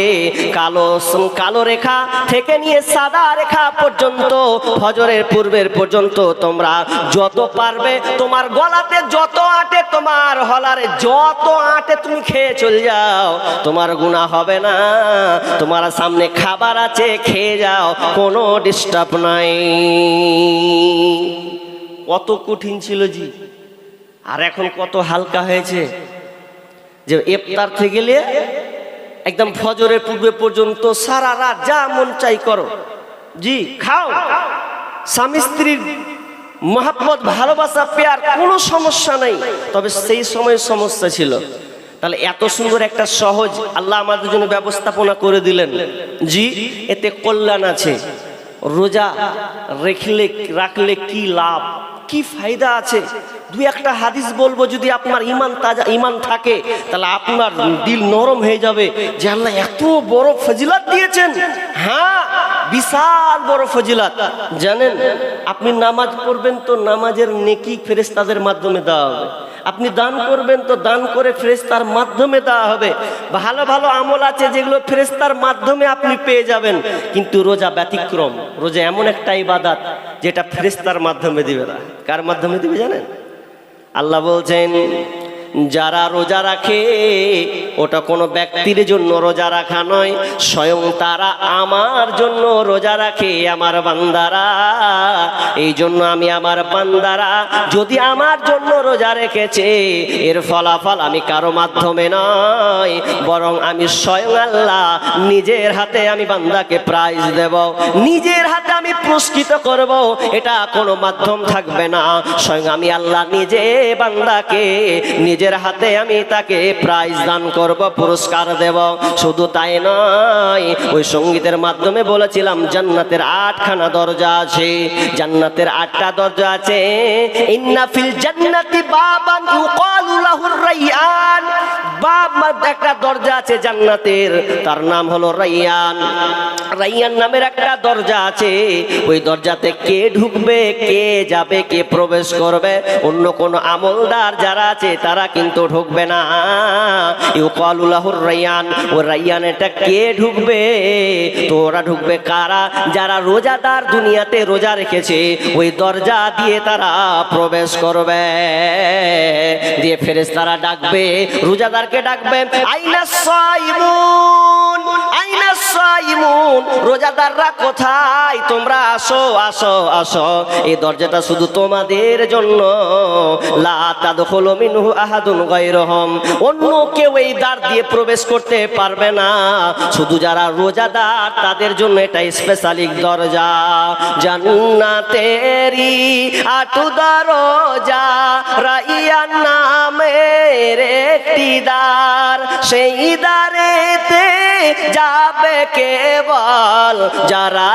কালো রেখা থেকে নিয়ে সাদা রেখা পর্যন্ত, ফজরের পূর্বের পর্যন্ত তোমরা যত পারবে, তোমার গলাতে যত আটে, তোমার হলারে যত আটে, তুমি খেয়ে চলে যাও, তোমার গুনাহ হবে না। তোমার সামনে খাবার আছে, খেয়ে যাও, কোনো ডিস্টার্ব নাই। কত কঠিন ছিল জি, আর এখন কত হালকা হয়েছে, যে ইফতার থেকে গেলে একদম ফজরের পূর্বে পর্যন্ত সারা রাত যা মন চাই করো, জি খাও। স্বামী স্ত্রীর মহব্বত, ভালোবাসা, প্যার, কোনো সমস্যা নাই। তবে সেই সময় সমস্যা ছিল। তাহলে এত সুন্দর একটা সহজ আল্লাহ আমাদের জন্য ব্যবস্থাপনা করে দিলেন, জি এতে কল্যাণ আছে। রোজা রাখলে কি লাভ, কি ফায়দা আছে? 2-1টা হাদিস বলবো, যদি আপনার ঈমান থাকে, তাহলে আপনার দিল নরম হয়ে যাবে যে আল্লাহ এত বড় ফজিলত দিয়েছেন। হ্যাঁ, বিশাল বড় ফজিলত। জানেন, আপনি নামাজ পড়বেন তো নামাজের নেকি ফেরেশতাদের মাধ্যমে দেওয়া হবে। আপনি দান করবেন তো দান করে ফেরেশতার মাধ্যমে দেওয়া হবে। ভালো ভালো আমল আছে যেগুলো ফেরেশতার মাধ্যমে আপনি পেয়ে যাবেন। কিন্তু রোজা ব্যতিক্রম। রোজা এমন একটা ইবাদত যেটা ফেরেশতার মাধ্যমে দিবে না। কার মাধ্যমে দিবে জানেন? আল্লাহ বলছেন, যারা রোজা রাখে ওটা কোনো ব্যক্তির জন্য রোজা রাখা নয়, স্বয়ং তারা আমার জন্য রোজা রাখে, আমার বান্দারা। এই জন্য আমি আমার বান্দারা যদি আমার জন্য রোজা রেখেছে, এর ফলাফল আমি কারো মাধ্যমে নয়, বরং আমি স্বয়ং আল্লাহ নিজের হাতে আমি বান্দাকে প্রাইজ দেব, নিজের হাতে আমি পুরস্কৃত করব। এটা কোনো মাধ্যম থাকবে না, স্বয়ং আমি আল্লাহ নিজে বান্দাকে নিজের হাতে আমি তাকে প্রাইজ দান করব, পুরস্কার দেব। শুধু তাই নয়, ওই সঙ্গীতের মাধ্যমে বলেছিলাম জান্নাতের 8খানা দরজা আছে, জান্নাতের 8টা দরজা আছে। ইন্না ফিল জান্নাতি বাবান ইউকালু লাহুর রায়্যান, বাব একটা দরজা আছে জান্নাতের, তার নাম হলো রায়্যান। রায়্যান নামের একটা দরজা আছে, ওই দরজাতে কে ঢুকবে, কে যাবে, কে প্রবেশ করবে, অন্য কোন আমলদার যারা আছে তারা কিন্তু ঢুকবে না। ইউকালু লাহুর রায়্যান, ওই রায়্যানেটা কে ঢুকবে? তো ওরা ঢুকবে কারা? যারা রোজাদার, দুনিয়াতে রোজা রেখেছে, ওই দরজা দিয়ে তারা প্রবেশ করবে। দিয়ে ফেরেশতারা ডাকবে, রোজাদারকে ডাকবে, আইনা সাইমুন, আইনা সাইমুন, রোজাদাররা কোথায়? তোমরা আসো, আসো, আসো। এই দরজাটা শুধু তোমাদের জন্য, লা তাদখুলু মিনহু আহাদুন গায়রুহুম, অন্য কেউ এই দ্বার দিয়ে প্রবেশ করতে পারবে না, শুধু যারা রোজাদার তাদের জন্য এটা স্পেশালি দরজা। জান্নাতেরি 8 দরজা, রায়্যান নামের একটি দ্বার, সেই দ্বারেতে যাবে কেবল যারা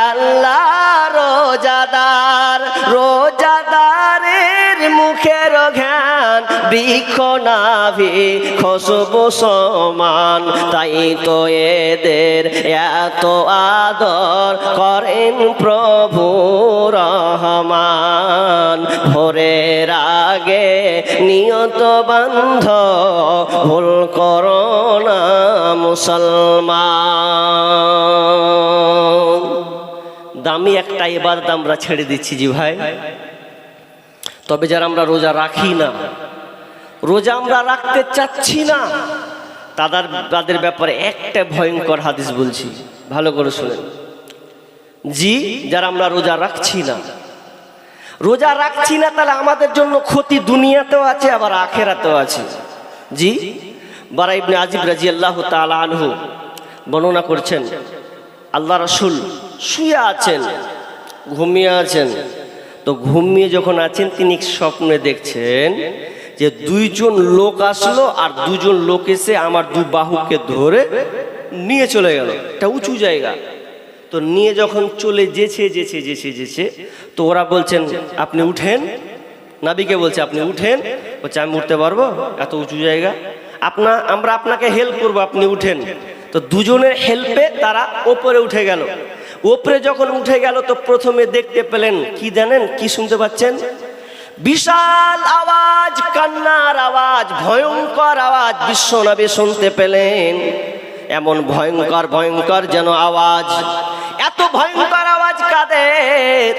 আল্লাহ রোজাদার। রোজাদারের মুখের ঘ্রাণ বৃক্ষ নাভি খুশবু সমান, তাই তো এদের এত আদর করেন প্রভু রহমান। ভোরের আগে নিয়ত বান্ধ, ভুল করো না মুসলমান। দামি একটা ইবাদত আমরা ছেড়ে দিচ্ছি জি ভাই। তবে যারা আমরা রোজা রাখি না, রোজা আমরা রাখতে চাচ্ছি না, তাদের ব্যাপারে একটা ভয়ঙ্কর হাদিস বলছি, ভালো করে শুনেন জি। যারা আমরা রোজা রাখছি না, রোজা রাখছি না, তাহলে আমাদের জন্য ক্ষতি দুনিয়াতেও আছে আবার আখেরাতেও আছে জি। বারা ইবনে আজিব রাদিয়াল্লাহু তাআলা আনহু বর্ণনা করছেন, আল্লাহ রাসূল শুয়ে আছেন, ঘুমিয়ে আছেন। তো ঘুমিয়ে যখন আছেন, তিনি স্বপ্নে দেখছেন যে 2জন লোক আসলো, আর 2জন লোক এসে আমার 2 বাহুকে ধরে নিয়ে চলে গেল, এটা উঁচু জায়গা। তো নিয়ে যখন চলে যেছে, তো ওরা বলছেন আপনি উঠেন, নবীকে বলছে আপনি উঠেন। বলছে আমি উঠতে পারবো, এত উঁচু জায়গা, আমরা আপনাকে হেল্প করবো, আপনি উঠেন। তো 2জনের হেল্পে তারা ওপরে উঠে গেল। ওপরে যখন উঠে গেল, তো প্রথমে দেখতে পেলেন কি জানেন, কি শুনতে পাচ্ছেন? বিশাল আওয়াজ, কান্নার আওয়াজ, ভয়ঙ্কর আওয়াজ বিশ্বনবী শুনতে পেলেন। এমন ভয়ঙ্কর ভয়ঙ্কর যেন আওয়াজ, এত ভয়ঙ্কর আওয়াজ কাদের?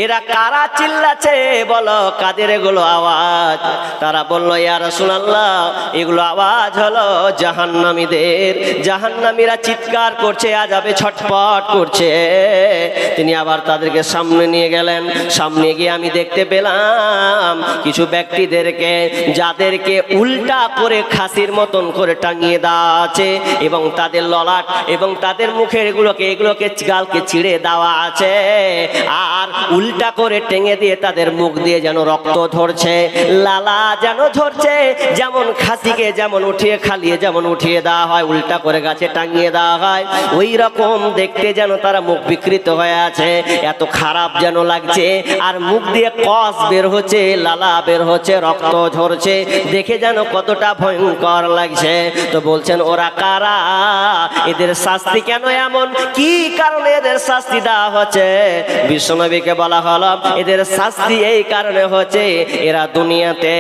এরা কারা চিল্লাছে বলো, কাদের এগুলো আওয়াজ? তারা বলল ইয়া রাসূলুল্লাহ, এগুলো আওয়াজ হলো জাহান্নামীদের, জাহান্নামীরা চিৎকার করছে, আযাবে ছটফট করছে। তিনি আবার তাদেরকে সামনে নিয়ে গেলেন। সামনে গিয়ে আমি দেখতে পেলাম কিছু ব্যক্তিদেরকে, যাদেরকে উল্টা করে খাসির মতন করে টাঙিয়ে দেওয়া আছে, এবং তাদের ললাট এবং তাদের মুখের এগুলোকে গালকে চিড়ে দেওয়া আছে, আর উল্টা করে টেঙে দিয়ে তাদের মুখ দিয়ে যেন রক্ত ঝরছে, লালা যেন ঝরছে। যেমন খাসিকে যেমন উঠিয়ে খালিয়ে যেমন উঠিয়ে দেওয়া হয়, উল্টা করে গাছে টাঙিয়ে দেওয়া হয়, ওই রকম দেখতে যেন তারা মুখ বিকৃত হয়ে আছে, এত খারাপ যেন লাগছে। আর মুখ দিয়ে কষ বের হচ্ছে, লালা বের হচ্ছে, রক্ত ঝরছে, দেখে যেন কতটা ভয়ঙ্কর লাগছে। তো বলছেন ওরা কারা, এদের শাস্তি কেন এমন, কি কারণে এদের শাস্তি দেওয়া হচ্ছে? বিশ্বনবীকে বলা হলো এদের শাস্তি এই কারণে হচ্ছে, এরা দুনিয়াতে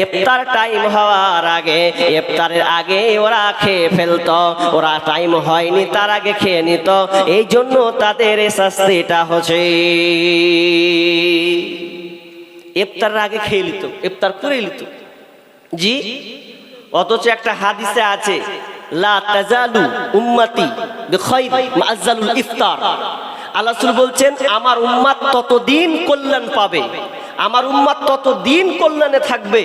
ইফতার টাইম হওয়ার আগে, ইফতারের আগে ওরা খেয়ে ফেলতো, ওরা টাইম হয়নি তার আগে খেয়ে নিত, এই জন্য তাদের এই শাস্তিটা হচ্ছে। ইফতারের আগে খেয়ে নিত, ইফতার করে নিত জি। অথচ একটা হাদিসে আছে লা তাজালু উম্মতি বিখাইর মা'আজ্জালুল ইফতার। আল্লাহ রাসূল বলছেন আমার উম্মত ততদিন কল্যাণ পাবে, আমার উম্মত ততদিন কল্যাণে থাকবে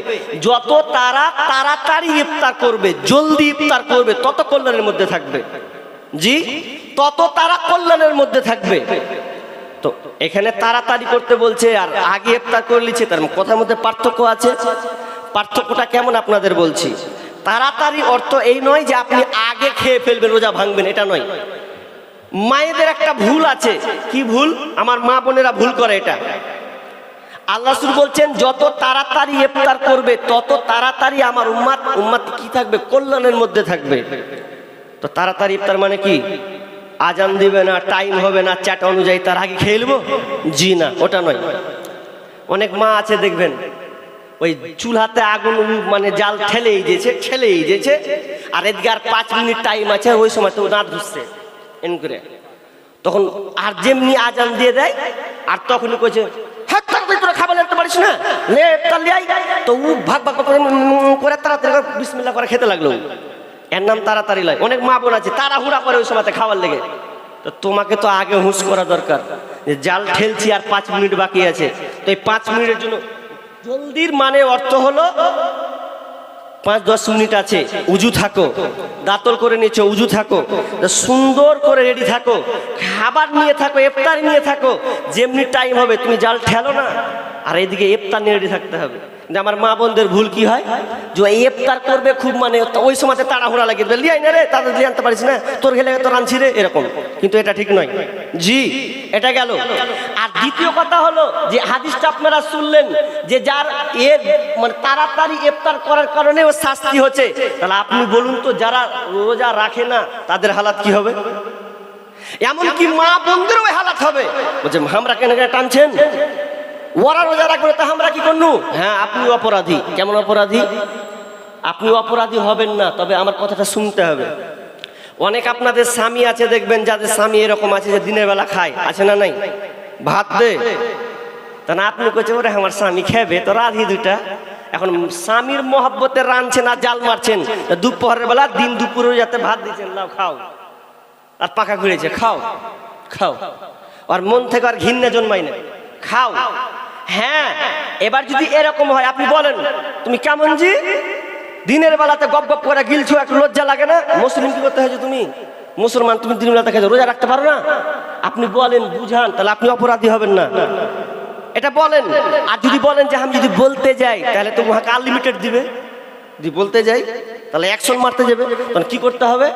যত তারা তাড়াতাড়ি ইফতার করবে, জলদি ইফতার করবে, তত কল্যাণের মধ্যে থাকবে। জি, তত তারা কল্যাণের মধ্যে থাকবে। তো এখানে তাড়াতাড়ি করতে বলছে আর আগে ইফতার করে নিচ্ছে, তার কথার মধ্যে পার্থক্য আছে। পার্থক্যটা কেমন আপনাদের বলছি। তাড়াতাড়ি অর্থ এই নয় যে আপনি আগে খেয়ে ফেলবেন, রোজা ভাঙবেন, এটা নয়। মায়েদের একটা ভুল আছে। কি ভুল? আমার মা বোনেরা ভুল করে এটা। আল্লাহ রাসূল বলছেন যত তাড়াতাড়ি ইফতার করবে তত তাড়াতাড়ি আমার উম্মত কি থাকবে? কল্যাণের মধ্যে থাকবে। তো তাড়াতাড়ি ইফতার মানে কি? আজান দিবে না, টাইম হবে না, চাটা অনুযায়ী তার আগে খেয়ে নেবো? জি না, ওটা নয়। অনেক মা আছে দেখবেন ওই চুলাতে আগুন মানে জাল ঠেলেই দিয়েছে আর এদিকে আর 5 মিনিট টাইম আছে, ওই সময় তো দাঁত ঘুষছে এন করে, তখন আর যেমনি আজান দিয়ে দেয় আর তখনই কইছে তোরা খাবার লাগতে পারিস না, লে ইফতার লিয়াই। তো ও ভাগ করে তাড়াতাড়ি বিসমিল্লাহ করে খেতে লাগলো। এর নাম তাড়াতাড়ি লয়। অনেক মা বোন আছে তাড়াহুড়া করে ওই সময়তে খাবার লেগে। তো তোমাকে তো আগে হুঁশ করা দরকার যে জাল ঠেলছি আর 5 মিনিট বাকি আছে। তো এই 5 মিনিটের জন্য জলদির মানে অর্থ হলো 5-10 মিনিট আছে, উজু থাকো, দাঁতল করে নিচ্ছ, উজু থাকো, সুন্দর করে রেডি থাকো, খাবার নিয়ে থাকো, ইফতার নিয়ে থাকো। যেমনি টাইম হবে তুমি জাল ঠেলো না, আর এদিকে ইফতার নিয়ে রেডি থাকতে হবে। কিন্তু আমার মা বোনদের ভুল কি হয়, যে ইফতার করবে খুব মানে ওই সময়তে তাড়াহুড়া লাগে, লিয়াই না রে, তাদের লিয়ে আনতে পারিস না, তোর গেলে তো রাঁধছি রে, এরকম। কিন্তু এটা ঠিক নয়। জি, এটা গেল। আর দ্বিতীয় কথা হলো যে হাদিসটা আপনারা শুনলেন যে যার মানে তাড়াতাড়ি ইফতার করার কারণে ও শাস্তি হচ্ছে, তাহলে আপনি বলুন তো যারা রোজা রাখে না তাদের হালাত কি হবে? এমনকি মা বোনদেরও হালাত হবে। বলছে আমরা কেন টানছেন, ওরা রোজা রাখবে তা আমরা কি করবো? হ্যাঁ, আপনি অপরাধী। কেমন অপরাধী? আপনি অপরাধী হবেন না, তবে আমার কথাটা শুনতে হবে। অনেক আপনাদের স্বামী আছে দেখবেন, যাদের স্বামী এরকম আছে যে দিনের বেলা খায়, আছে না নাই? ভাত দে, তা না আপনি কইছে ওরে আমার স্বামী খাবে তো রাধি দুটা। এখন স্বামীর মহব্বতে রাঁধছেন আর জাল মারছেন, দুপুরের বেলা দিন দুপুরে যাতে ভাত দিচ্ছেন, লাও খাও, আর পাখা ঘুরেছে খাও খাও, আর মন থেকে আর ঘৃণা জন্মায় না, খাও। হ্যাঁ, এবার যদি এরকম হয় আপনি বলেন তুমি কেমন জি দিনের বেলাতে গপ গপ করে গিলছো, একটু লজ্জা লাগে না? মুসলিম কি করতে হয়েছে? তুমি মুসলমান, তুমি দিনের বেলাতে খেয়ে রোজা রাখতে পারো না? আপনি বলেন, বুঝান, তাহলে আপনি অপরাধী হবেন না, এটা বলেন। আর যদি বলেন যে আমি যদি বলতে যাই তাহলে তো উহাকে আনলিমিটেড দিবে, যদি বলতে যাই তাহলে অ্যাকশন মারতে যাবে। তখন কি করতে হবে?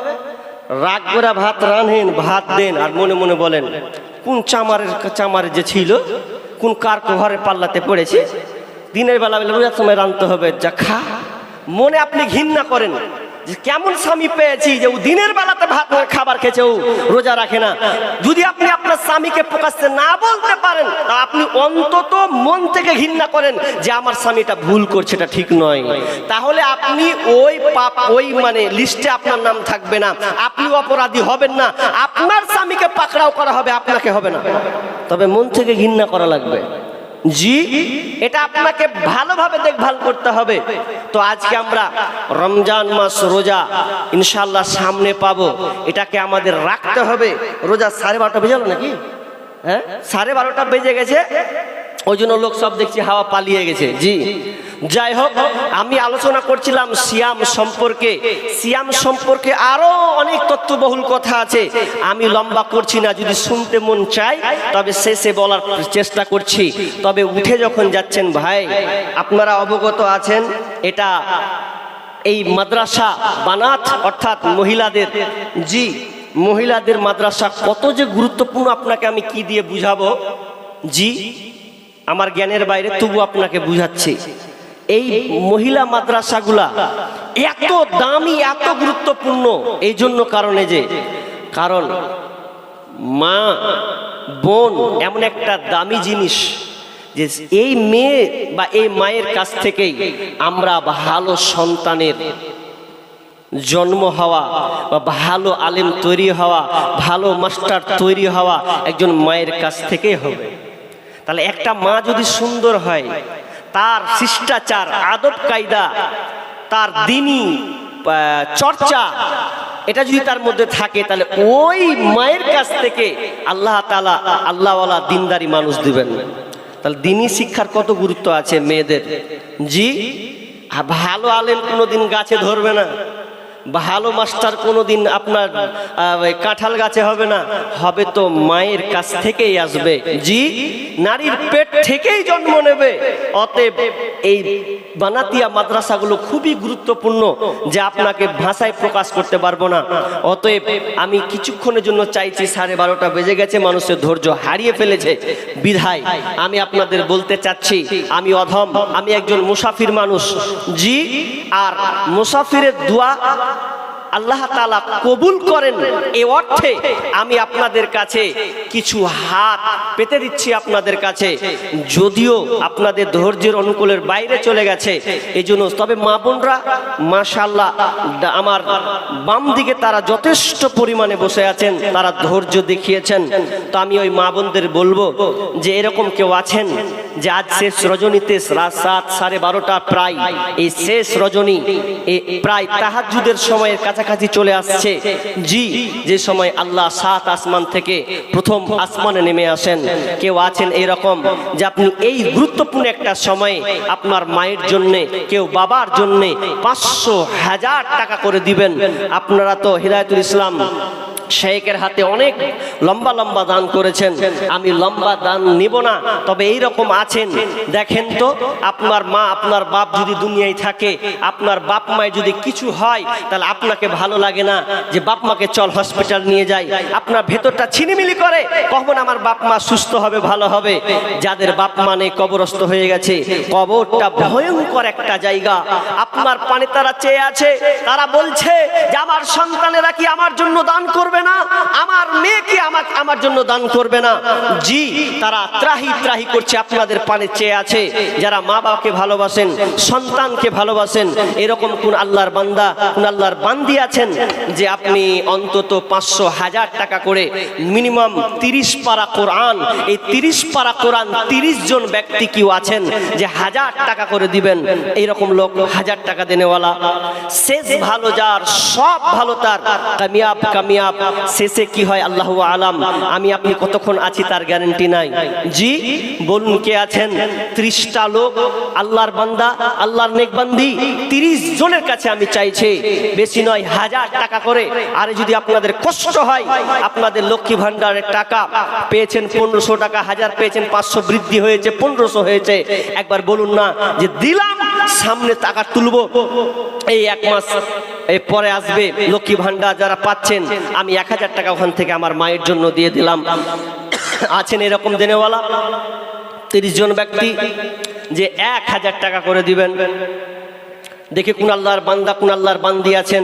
রাগ করে ভাত রাঁধেন, ভাত দেন, আর মনে মনে বলেন কোন চামারের যে ছিল, কোন কার ঘরের পাল্লাতে পড়েছে, দিনের বেলা রোজার সময় রাঁধতে হবে, যা খা। মনে আপনি ঘৃণা করেন যে কেমন স্বামী পেয়েছি যে ও দিনের বেলাতে ভাত খাবার খেয়েছে, ও রোজা রাখে না। যদি আপনি আপনার স্বামীকে প্রকাশ্যে না বলতে পারেন তা আপনি অন্তত মন থেকে ঘৃণা করেন যে আমার স্বামীটা ভুল করছে, এটা ঠিক নয়, তাহলে আপনি ওই মানে লিস্টে আপনার নাম থাকবে না, আপনি অপরাধী হবেন না। আপনার স্বামীকে পাকড়াও করা হবে, আপনাকে হবে না, তবে মন থেকে ঘৃণা করা লাগবে। জি, এটা আপনাকে ভালোভাবে দেখভাল করতে হবে। তো আজকে আমরা রমজান মাস রোজা ইনশাআল্লাহ সামনে পাবো, এটাকে আমাদের রাখতে হবে। রোজা 12:30 বেজে গেল নাকি? হ্যাঁ, 12:30 বেজে গেছে, ওই জন্য লোক সব দেখছি হাওয়া পালিয়ে গেছে। জি, যাই হোক, আমি আলোচনা করছিলাম সিয়াম সম্পর্কে আরো অনেক তথ্যবহুল কথা আছে, আমি লম্বা করছি না। যদি শুনতে মন চাই তবে শেষে বলার চেষ্টা করছি। তবে উঠে যখন যাচ্ছেন ভাই, আপনারা অবগত আছেন এটা এই মাদ্রাসা বানাত অর্থাৎ মহিলাদের, জি মহিলাদের মাদ্রাসা কত যে গুরুত্বপূর্ণ আপনাকে আমি কি দিয়ে বুঝাবো, জি আমার জ্ঞানের বাইরে, তবু আপনাকে বুঝাচ্ছি। এই মহিলা মাদ্রাসাগুলা এত দামি, এত গুরুত্বপূর্ণ এই জন্য কারণ মা বোন এমন একটা দামি জিনিস যে এই মেয়ে বা এই মায়ের কাছ থেকেই আমরা ভালো সন্তানের জন্ম হওয়া বা ভালো আলেম তৈরি হওয়া, ভালো মাস্টার তৈরি হওয়া একজন মায়ের কাছ থেকেই হবে। তাহলে একটা মা যদি সুন্দর হয়, তার শিষ্টাচার, আদব কায়দা, তার দ্বীনি চর্চা এটা যদি তার মধ্যে থাকে, তাহলে ওই মায়ের কাছ থেকে আল্লাহ তাআলা আল্লাহওয়ালা দিনদারি মানুষ দিবেন। তাহলে দ্বীনি শিক্ষার কত গুরুত্ব আছে মেয়েদের। জি, ভালো আলেম কোনোদিন গাছে ধরবে না, ভালো মাস্টার কোনোদিন আপনার কাঁঠাল গাছে হবে না, হবে তো মায়ের কাছ থেকেই আসবে। জি, নারীর পেট থেকেই জন্ম নেবে। অতএব এই বানাতিয়া মাদ্রাসাগুলো খুবই গুরুত্বপূর্ণ, যে আপনাকে ভাষায় প্রকাশ করতে পারবো না। অতএব আমি কিছুক্ষণের জন্য চাইছি, 12:30 বেজে গেছে, মানুষের ধৈর্য হারিয়ে ফেলেছে বিধায় আমি আপনাদের বলতে চাচ্ছি, আমি অধম, আমি একজন মুসাফির মানুষ। জি, আর মুসাফিরের দোয়া আল্লাহ তাআলা কবুল করেন, এই অর্থে আমি আপনাদের কাছে কিছু হাত পেতে দিচ্ছি আপনাদের কাছে, যদিও আপনাদের ধৈর্যের অনুকূলের বাইরে চলে গেছে এই জন্য। তবে মা বোনরা মাশাআল্লাহ আমার বাম দিকে তারা যথেষ্ট পরিমাণে বসে আছেন, তারা ধৈর্য দেখিয়েছেন। তো আমি ওই মা বোনদের বলবো যে এরকম কেউ আছেন যে আজ শেষ রজনীতে রাত 12:30 প্রায়, এই শেষ রজনী প্রায় তাহাজ্জুদের সময়ের কাছাকাছি চলে আসছে। জি, যে সময় আল্লাহ 7 আসমান থেকে প্রথম আসমানে নেমে আসেন, কেউ আছেন এরকম যে আপনি এই গুরুত্বপূর্ণ একটা সময়ে আপনার মায়ের জন্যে, কেউ বাবার জন্যে 500,000 টাকা করে দিবেন। আপনারা তো হিদায়াতুল ইসলাম শেখের হাতে অনেক লম্বা লম্বা দান করেছেন, আমি লম্বা দান নিব না। তবে এই রকম আছেন, দেখেন তো আপনার মা আপনার বাপ যদি দুনিয়ায় থাকে, আপনার বাপ মায়ের যদি কিছু হয়, তাহলে আপনাকে ভালো লাগে না যে বাপ মাকে চল হসপিটাল নিয়ে যাই? আপনার ভেতরটা ছিনিমিনি করে, কখন আমার বাপ মা সুস্থ হবে, ভালো হবে। যাদের বাপ মা নেই, কবরস্থ হয়ে গেছে, কবরটা ভয়ঙ্কর একটা জায়গা। আপনার পানে তারা চেয়ে আছে, তারা বলছে যে আমার সন্তানেরা কি আমার জন্য দান করবে না, আমার মেয়ে কি আমার জন্য দান করবে না? জি, তারা ত্রাহি ত্রাহি করছে, আপনাদের পানে চেয়ে আছে। যারা মা বাবাকে ভালোবাসেন, সন্তানকে ভালোবাসেন, এরকম কোন আল্লাহর বান্দা, কোন আল্লাহর বান্দি আছেন যে আপনি অন্তত 500,000 টাকা করে মিনিমাম 30 পারা কোরআন, এই 30 পারা কোরআন 30 জন ব্যক্তি কেউ আছেন যে 1000 টাকা করে দিবেন? এইরকম লোক 1000 টাকা দেনেওয়ালা। শেষ ভালো যার, সব ভালো তার, কামিয়াব কামিয়াব। শেষে কি হয় আল্লাহু আলাম, আমি আপনি কতক্ষণ আছি তার গ্যারান্টি নাই। জি, বলুন কে আছেন? 30টা লোক আল্লাহর বান্দা, আল্লাহর নেকবান্দি, 30 জনের কাছে আমি চাইছি, বেশি নয়, 1000 টাকা করে। আর যদি আপনাদের কষ্ট হয়, আপনাদের লক্ষ্মী ভান্ডারের টাকা পেয়েছেন 1500 টাকা, 1000 পেয়েছেন, 500 বৃদ্ধি হয়েছে, 1500 হয়েছে, একবার বলুন না যে দিলাম, সামনে টাকা তুলবো, এই 1 মাস পরে আসবে লক্ষ্মী ভান্ডার। যারা পাচ্ছেন, আমি 1000 টাকা ওখান থেকে আমার মায়ের জন্য দিয়ে দিলাম। আছেন এরকম দেনেওয়ালা 30 জন ব্যক্তি যে 1000 টাকা করে দিবেন? দেখি কোন আল্লাহর বান্দা, কোন আল্লাহর বান্দি আছেন।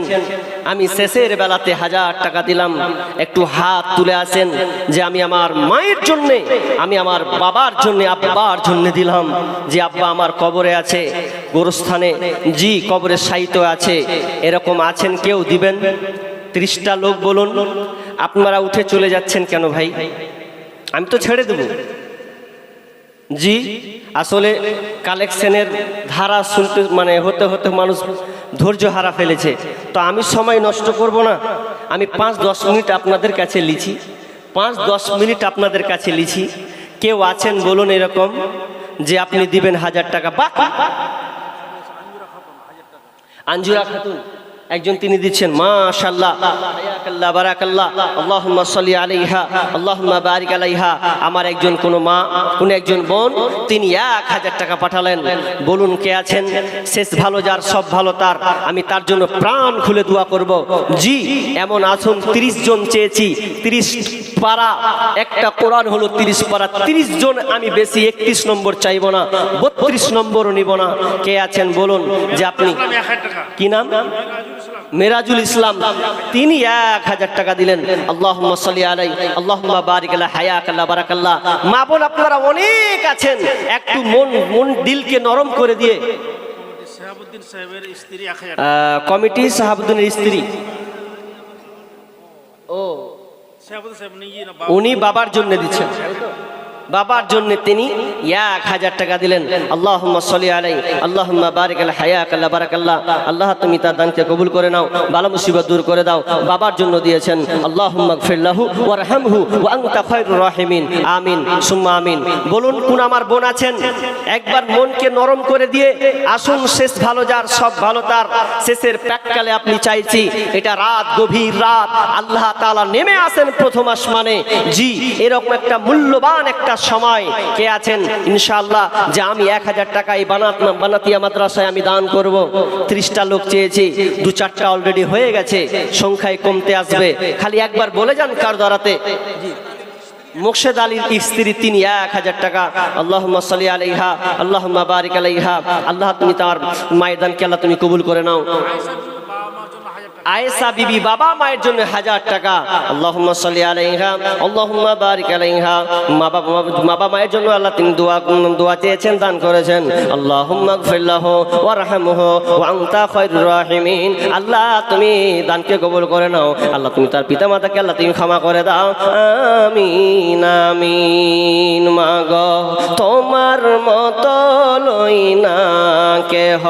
আমি শেষের বেলাতে 1000 টাকা দিলাম, একটু হাত তুলে আসেন যে আমি আমার মায়ের জন্যে, আমি আমার বাবার জন্যে, আব্বার জন্যে দিলাম। যে আব্বা আমার কবরে আছে, গোরস্থানে, জি কবরে শায়িত আছে, এরকম আছেন কেউ? দিবেন? 30টা লোক বলুন। আপনারা উঠে চলে যাচ্ছেন কেন ভাই? আমি তো ছেড়ে দেব। জি, আসলে কালেকশনের ধারা শুনতে হতে হতে মানুষ ধৈর্য হারা ফেলেছে। তো আমি সময় নষ্ট করব না, আমি 5-10 মিনিট আপনাদের কাছে লিখি, 5-10 মিনিট আপনাদের কাছে লিখি। কেউ আছেন বলুন এরকম যে আপনি দিবেন 1000 টাকা? বাহ, আঞ্জুরা খাতুন একজন, তিনি দিচ্ছেন, মাশাআল্লাহ, হায়াকাল্লাহ, বারাকাল্লাহ, আল্লাহুম্মা সাল্লি আলাইহা, আল্লাহুম্মা বারিক আলাইহা। আমার একজন কোন মা, কোন একজন বোন, তিনি 1000 টাকা পাঠালেন। বলুন কে আছেন? শেষ ভালো যার, সব ভালো তার, আমি তার জন্য প্রাণ খুলে দোয়া করব। জি, এমন আসুন, 30 জন চেয়েছি, 30 পারা একটা কোরআন হলো 30 পারা, 30 জন, আমি বেশি 31 নম্বর চাইব না, 32 নম্বরও নিব না। কে আছেন বলুন যে আপনি, কি নাম? মেরাজুল ইসলাম, তিনি 1000 টাকা দিলেন। আল্লাহুম্মা সাল্লি আলাইহি, আল্লাহুম্মা বারিক আলাইহি, হায়াকাল্লাহ, বারাকাল্লাহ। মা বোন আপনারা অনেক আছেন, একটু মন দিলকে নরম করে দিয়ে। সাহাবুদ্দিন সাহেবের স্ত্রী 1000 টাকা, কমিটি সাহাবুদ্দিনের স্ত্রী, ও উনি বাবার জন্য দিচ্ছেন। বাবার জন্য তিনি 1000 টাকা দিলেন। আল্লাহুম্মা সাল্লি আলাইহি আল্লাহুম্মা বারিক আল হায়াক আল্লাহ বারাকাল্লাহ। আল্লাহ তুমি তার দানকে কবুল করে নাও, বালা মুসিবত দূর করে দাও। বাবার জন্য দিয়েছেন। আল্লাহুম্মা গফির লাহু ওয়ারহামহু ওয়া আনতা খায়রুর রাহিমিন। আমিন সুম্মা আমিন। বলুন কোন আমার বোন আছেন একবার মনকে নরম করে দিয়ে আসুন, শেষ ভালো যার সব ভালো তার, শেষের প্যাককালে আপনি চাইছি এটা রাত, গভীর রাত, আল্লাহ তাআলা নেমে আসেন প্রথম আসমানে। জি, এরকম একটা মূল্যবান একটা সময় কে আছেন ইনশাআল্লাহ যে আমি 1000 টাকা এই বানাতিয়া মাদ্রাসায় আমি দান করব? 30টা লোক চেয়েছি, 2-4টা অলরেডি হয়ে গেছে, সংখ্যায় কমতে আসবে। খালি একবার বলে যান কার দ্বারাতে। মুর্শেদ আলীর স্ত্রী তিনি 1000 টাকা। আল্লাহুম্মা সাল্লি আলাইহা আল্লাহুম্মা বারিক আলাইহা। আল্লাহ তুমি তার মায়ের দানকে আল্লাহ তুমি কবুল করে নাও। আয়েশা বিবি বাবা মায়ের জন্য 1000 টাকা। আল্লাহুম্মা সাল্লি আলাইহা আল্লাহুম্মা বারিক আলাইহা। বাবা মায়ের জন্য আল্লাহ তিনি দোয়া চেয়েছেন, দান করেছেন। আল্লাহুম্মা গফির লাহু ওয়ারহামহু ওয়া আনতা খায়রুর রাহিমিন। আল্লাহ তুমি দানকে কবুল করে নাও, আল্লাহ তুমি তার পিতা মাতাকে আল্লাহ তুমি ক্ষমা করে দাও। আমিন আমিন। মাগো তোমার মতো লই না কেহ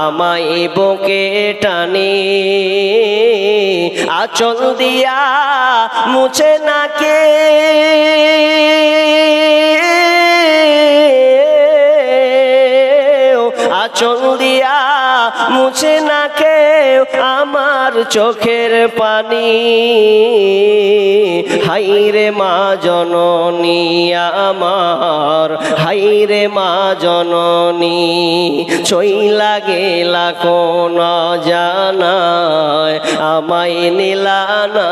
আমায় বুকে টানি, আঁচল দিয়া মুছে না কে আঁচল দিয়া মুছে না কেউ আমার চোখের পানি। হাইরে মা জননী আমার, হাইরে মা জননী, চইলা গেলা কোন জানায় আমায় নিলানা।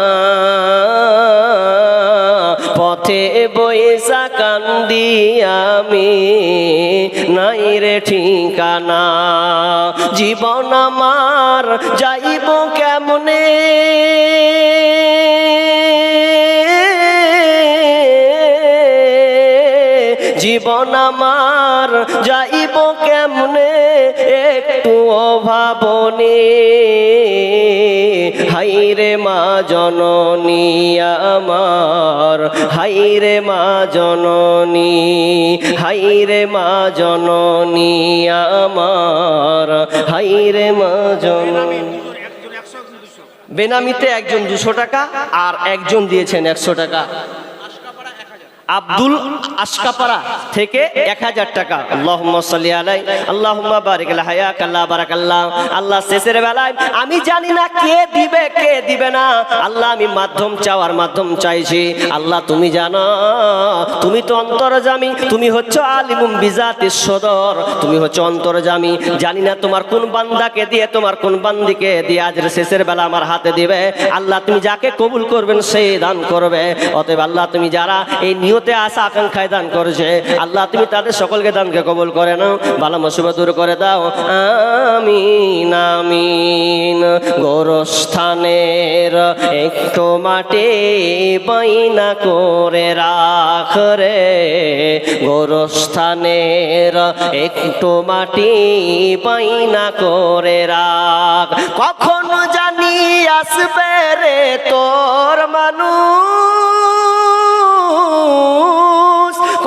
পথে বইসা কান্দি আমি, নাই রে ঠিকানা। জীবন আমার যাইব কেমনে, জীবন আমার যাইব কেমনে একটু ভাবনি। হাইরে মা জননী আমার, হাইরে মা জননী, হাইরে মা জননী আমার, হাইরে মা জননী। বেনামিতে একজন 200 টাকা আর একজন দিয়েছেন 100 টাকা। আব্দুল আশকাপাড়া থেকে 1000 টাকা। আল্লাহুম্মা সাল্লি আলাইহি আল্লাহুম্মা বারিক আল হায়াক আল্লাহ বারাকাল্লাহ। আল্লাহ শেষের বেলায় আমি জানি না কে দিবে কে দিবে না, আল্লাহ আমি মাধ্যম চাওয়ার মাধ্যম চাইছি। আল্লাহ তুমি জানো, তুমি তো অন্তর্যামী, তুমি হচ্ছে আলিমুম বিজাতিস সদর, তুমি হচ্ছে অন্তর্যামী। জানি না তোমার কোন বান্দাকে দিয়ে তোমার কোন বান্দিকে দিয়ে আজের শেষের বেলা আমার হাতে দিবে। আল্লাহ তুমি যাকে কবুল করবেন সেই দান করবে। অতএব আল্লাহ তুমি যারা এই নিয়তে আশা আকাঙ্ক্ষায় দান করেছে, আল্লাহ তুমি তাদের সকলকে দানকে কবুল করে নাও, বালা মুসিবত দূর করে দাও। আমিন আমিন। গোরস্থানের একটু মাটি বাইনা করে রাখ রে, গোরস্থানের একটু মাটি বাইনা করে রাখ। কখন জানি আসবে রে তোর মানুষ,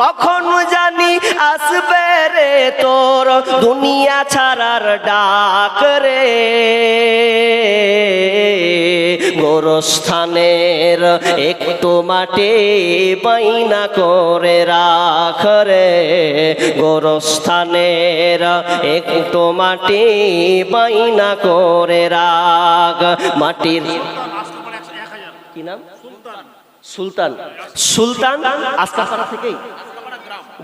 কখন জানি আসবে রে তোর দুনিয়া ছাড়ার ডাক রে। গোরস্থানের একটু মাটি বাইনা করে রাখ রে, গোরস্থানের একটু মাটি বাইনা করে রাখ। মাটির কি নাম? সুলতান। সুলতান আস্কাপাড়া থেকেই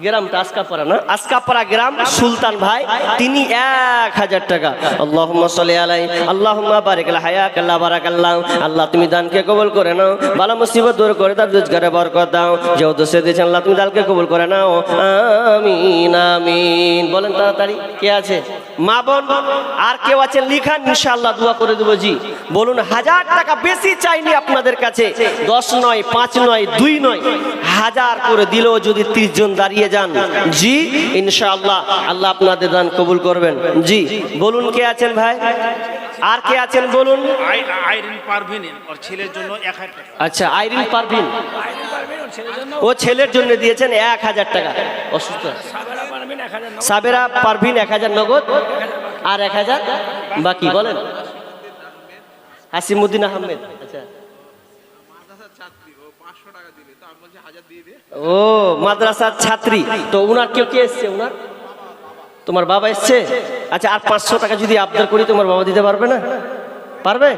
গ্রামটা আস্কাপাড়া না, আস্কাপাড়া গ্রাম। সুলতান ভাই তিনি 1000 টাকা। আল্লাহুম্মা সাল্লি আলাইহি আল্লাহুম্মা বারিক আল হায়াক আল্লাহ বারাকাল্লাহ। আল্লাহ তুমি দানকে কবুল করে নাও, বালা মুসিবত দূর করে দাও, রোজগারে বরকত দাও। যে উদ্দেশ্যে দিয়েছেন আল্লাহ তুমি দানকে কবুল করে নাও। আমিন আমিন। বলেন তাড়াতাড়ি কে আছে? মা বোন আর কেউ আছে লিখান, ইনশাআল্লাহ দোয়া করে দেবো। জি বলুন। 1000 টাকা বেশি চাইনি আপনাদের কাছে, 10 নয়, 5 নয়, 2 নয়, 1000 করে দিলেও যদি 30 জন দাঁড়িয়ে যান, জি ইনশাআল্লাহ আল্লাহ আপনাদের দান কবুল করবেন। জি বলুন কে আছেন ভাই? আর কে আছেন বলুন? আইরিন পারভিন ওর ছেলের জন্য 1000 টাকা। আচ্ছা, আইরিন পারভিন, ও ছেলের জন্য দিয়েছেন 1000 টাকা। অসুস্থ সাবেরা পারভিন 1000 নগদ, আর 1000 বাকি। বলেন হাসিমুদ্দিন আহমেদ। আচ্ছা, ও মাদ্রাসার ছাত্রী, তো উনার কেউ কে এসছে? উনার তোমার বাবা এসছে? আচ্ছা, আর 500 টাকা যদি আবদার করি তোমার বাবা দিতে পারবে না? পারবে?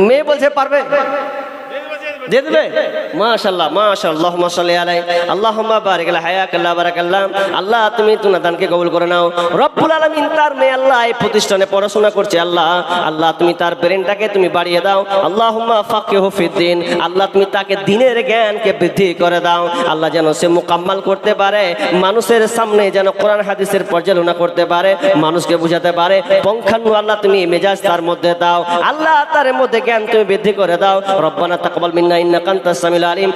মেয়ে বলছে পারবে, দিয়ে দেবে। মাশাআল্লাহ মাশাআল্লাহ, আল্লাহুম্মা সাল্লি আলাইহি, আল্লাহুম্মা বারিক আলা হায়াকাল্লাহ বারাকাল্লাহ। আল্লাহ তুমি তোমার দানকে কবুল করে নাও। রব্বুল আলামিন, তার মেয়ে আল্লাহ এই প্রতিষ্ঠানে পড়াশোনা করছে, আল্লাহ আল্লাহ তুমি তার ব্রেনটাকে তুমি বাড়িয়ে দাও। আল্লাহুম্মা ফাক্কিহু ফিদ্দিন, আল্লাহ তুমি তাকে দ্বীনের জ্ঞানকে বৃদ্ধি করে দাও। আল্লাহ যেন সে মুকাম্মাল করতে পারে, মানুষের সামনে যেন কোরআন হাদিসের পর্যালোচনা করতে পারে, মানুষকে বুঝাতে পারে। পঙ্খানু আল্লাহ তুমি মেজাজ তার মধ্যে দাও, আল্লাহ তার মধ্যে জ্ঞান তুমি বৃদ্ধি করে দাও। রব্বানা তাকাব্বাল মিন্না ইন্নাকা আনতাস সামিউল আলিম।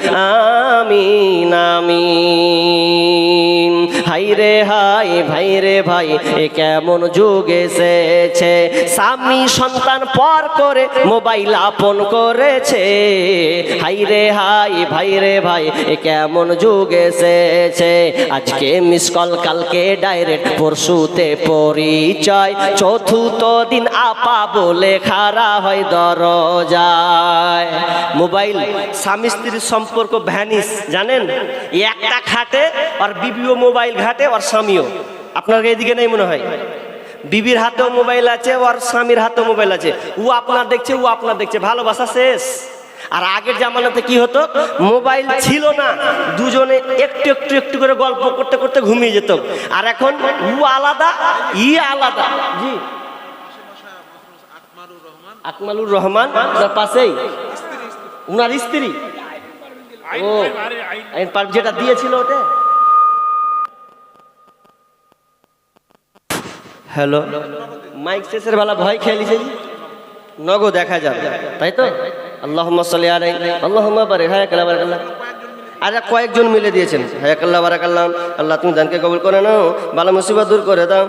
আমিন আমিন। হাই রে হাই, ভাই রে ভাই, এ কেমন যুগ এসেছে, স্বামী সন্তান পর করে মোবাইল আপন করেছে। হাই রে হাই, ভাই রে ভাই, এ কেমন যুগ এসেছে, আজকে মিস কল কালকে ডাইরেক্ট, পরশুতে পরিচয়, চতুর্থ দিন আপা বলে খাড়া হয় দরজায়। মোবাইল স্বামী স্ত্রীর সম্পর্ক ভ্যানিস, জানেন? একটা খাটে আর বিবিও মোবাইল ঘাটে, আর স্বামীও। আপনার এদিকে নেই মনে হয়? বিবির হাতেও মোবাইল আছে, আর স্বামীর হাতেও মোবাইল আছে। ও আপনার দেখছে, ও আপনার দেখছে, ভালোবাসা শেষ। আর আগের জামানাতে কি হতো, মোবাইল ছিল না, দুজনে একটু একটু একটু করে গল্প করতে করতে ঘুমিয়ে যেত। আর এখন ও আলাদা, ই আলাদা। জি, আকমালুর রহমান পাশেই উনার স্ত্রী। ও যেটা দিয়েছিল ওটা। হ্যালো, মাইক শেষের বেলা ভয় খেয়ে লিখে নগদ দেখা যাবে, তাই তো? আল্লাহুম্মা সাল্লি আলাইহি, আল্লাহুম্মা বারিক হায়াকাল্লাহ বারাকাল্লাহ। আর কয়েকজন মিলে দিয়েছেন, হায়াকাল্লাহ বারাকাল্লাহ। আল্লাহ তুমি দানকে কবুল করে নাও, বালা মুসিবত দূর করে দাও।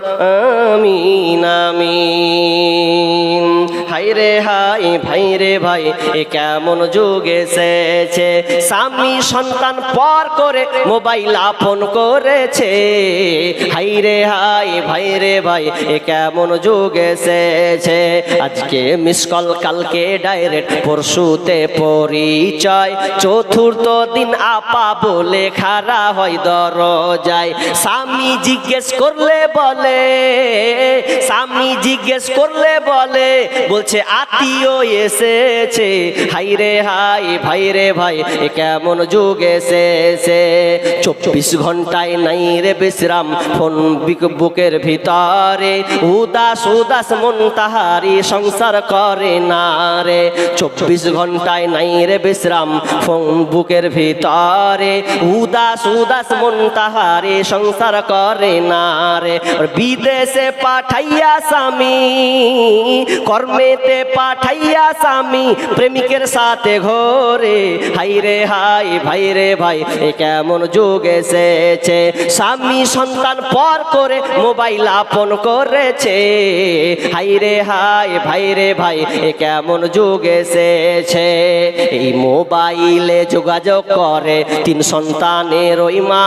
আমিন আমিন। হাই রে হাই, ভাই রে ভাই, এ কেমন যুগ এসেছে, স্বামী সন্তান পর করে মোবাইল আপন করেছে। হাই রে হাই, ভাই রে ভাই, এ কেমন যুগ এসেছে, আজকে মিস কল কালকে ডাইরেক্ট, পরশুতে পরিচয়, চতুর্থ দিন আপা বলে খাড়া হয় দরজায়। স্বামী জিজ্ঞেস করলে বলে, স্বামী জিজ্ঞেস করলে বলে, বলছে আত্মীয় এসেছে। হাই রে হাই, ভাই রে ভাই, এ কেমন যুগ এসেছে, 24 ঘন্টায় নাই রে বিশ্রাম, ফোন বুকের ভিতরে, উদাস উদাস মন তাহারি সংসার করে না রে। 24 ঘন্টায় নাই রে বিশ্রাম, ফোন বুকের ভিতরে, উদাস উদাস মন তাহারে সংসার করে না রে। বিদেশে পাঠাইয়া স্বামী, কর্মেতে পাঠাইয়া স্বামী, প্রেমিকের সাথে ঘরে। হাই রে হাই, ভাই রে ভাই, এ কেমন যুগ এসেছে, স্বামী সন্তান পর করে মোবাইল আপন করেছে। হাই রে হাই, ভাই রে ভাই, এ কেমন যুগ এসেছে, এই মোবাইলে যোগাযোগ করে 3 সন্তানের ওই মা,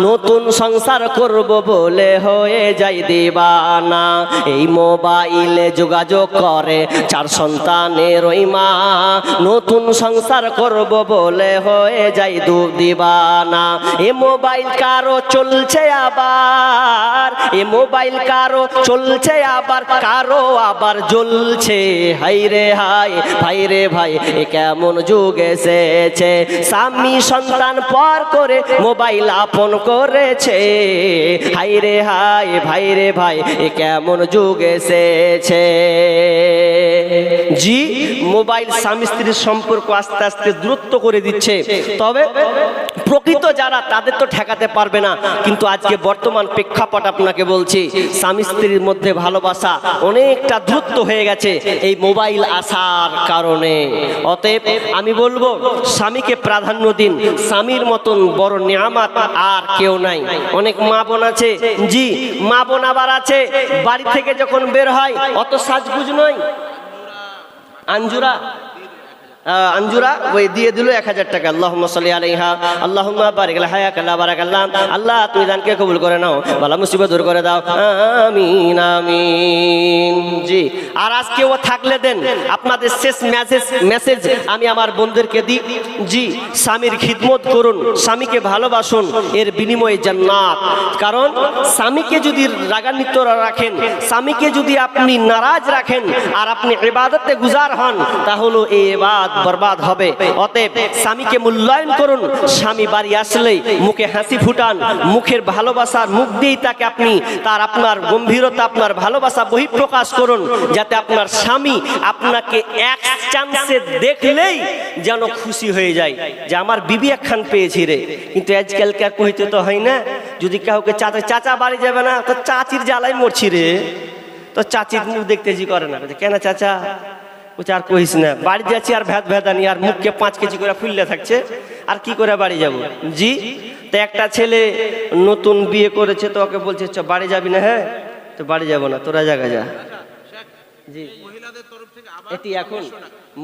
নতুন সংসার করব বলে হয়ে যায় দিবানা। এই মোবাইলে যোগাযোগ করে 4 সন্তানের ওই মা, নতুন সংসার করব বলে হয়ে যায় দিবানা। এ মোবাইল কারো চলছে আবার, এ মোবাইল কারো চলছে আবার, কারো আবার জ্বলছে। হাই রে হাই, ভাই রে ভাই, এ কেমন যুগ এসেছে, স্বামী সন্তান পর করে মোবাইল আপন করেছে। হাই রে হাই, ভাই রে ভাই, এ কেমন যুগ এসেছে। জি, মোবাইল স্বামী স্ত্রীর সম্পর্ক আস্তে আস্তে দূরত্ব করে দিচ্ছে। তবে প্রকৃত যারা তাদের তো ঠেকাতে পারবে না, কিন্তু আজকে বর্তমান প্রেক্ষাপট আপনাকে বলছি, স্বামী স্ত্রীর মধ্যে ভালোবাসা অনেকটা দ্রুত হয়ে গেছে এই মোবাইল আসার কারণে। অতএব আমি বলবো স্বামীকে প্রাধান্য দিন, স্বামীর মতন বড় নিয়ামত আর কেউ নাই। অনেক মা বোন আছে, জি মা বোন আবার আছে বাড়ি থেকে যখন বের হয় অত সাজগুজ নয়, আঞ্জুরা ওই দিয়ে দিল 1000 টাকা, আল্লাহুম্মা সাল্লি আলাইহা আল্লাহুম্মা বারিক লাহা কাল্লা বারাকাল্লাহ, আল্লাহ তুমি দানকে কবুল করে নাও, বালা মুসিবত দূর করে দাও, আমিন আমিন। জি আর আজকে ও থাকলে দেন আপনাদের শেষ মেসেজ আমি আমার বন্ধুদেরকে দিই, জি স্বামীর খিদমত করুন, স্বামীকে ভালোবাসুন, এর বিনিময়ে জান্নাত। কারণ স্বামীকে যদি রাগান্বিত রাখেন, স্বামীকে যদি আপনি নারাজ রাখেন আর আপনি ইবাদতে গুজার হন, তাহলে এই ইবাদত বরবাদ হবে। অতএব স্বামীকে মূল্যায়ন করুন, স্বামী বাড়ি আসলেই মুখে হাসি ফুটান, মুখের ভালোবাসার মুখ দিয়েই তাকে আপনি আপনার গম্ভীরতা, আপনার ভালোবাসা বহিঃপ্রকাশ করুন, যাতে আপনার স্বামী আপনাকে এক চান্সে দেখলেই যেন খুশি হয়ে যায় যে আমার বিবি একখান পেয়েছি রে। কিন্তু আজকালকার কইতে তো হয় না, যদি কাউকে চাচা বাড়ি যাবে না তো চাচির জ্বালায় মরছি রে, তো চাচির মুখ দেখতে জি করে না, কেন চাচা বলছে আর কইস না, বাড়ি যাচ্ছি আর ভেদানি আর মুখকে 5 কেজি করে ফুললে থাকছে, আর কি করে বাড়ি যাব। জি তো একটা ছেলে নতুন বিয়ে করেছে, তো ওকে বলছে চ বাড়ি যাবি না, হ্যাঁ তো বাড়ি যাব না, তোরা জায়গা যা। জি এটি এখন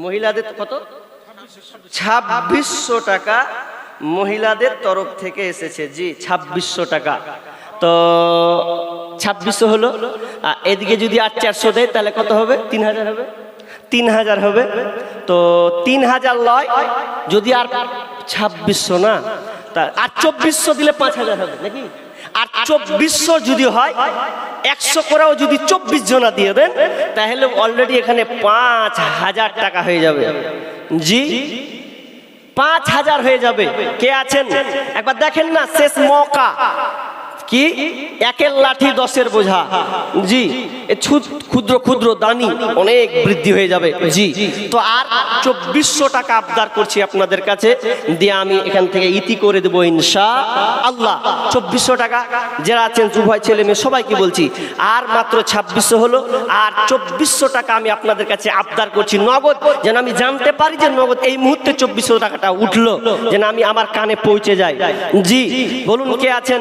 মহিলাদের কত 2600 টাকা মহিলাদের তরফ থেকে এসেছে, জি 2600 টাকা। তো 2600 হলো, এদিকে যদি 800 দেয় তাহলে কত হবে, 3000 হবে, 3000 হবে। তো 3000 লয় যদি আর 2600 না, তা আর 2400 দিলে 5000 হবে নাকি, আর 2400 যদি হয় 100 করেও যদি 24 জনা দিয়ে দেন তাহলে অলরেডি এখানে 5000 টাকা হয়ে যাবে। জি 5000 হয়ে যাবে। কে আছেন একবার দেখেন না, শেষ মৌকা কি, একের লাঠি 10-এর বোঝা। জি ক্ষুদ্র ক্ষুদ্র দানি অনেক বৃদ্ধি হয়ে যাবে। জি তো আর 2400 টাকা আবদার করছি আপনাদের কাছে, দিয়ে আমি এখান থেকে ইতি করে দেবো ইনশাআল্লাহ। 2400 টাকা যারা আছেন উভয় ছেলে মেয়ে সবাইকে বলছি, আর মাত্র 2600 হলো, আর 2400 টাকা আমি আপনাদের কাছে আবদার করছি নগদ, যেন আমি জানতে পারি যে নগদ এই মুহূর্তে 2400 টাকাটা উঠলো, যেন আমি আমার কানে পৌঁছে যায়। জি বলুন কে আছেন,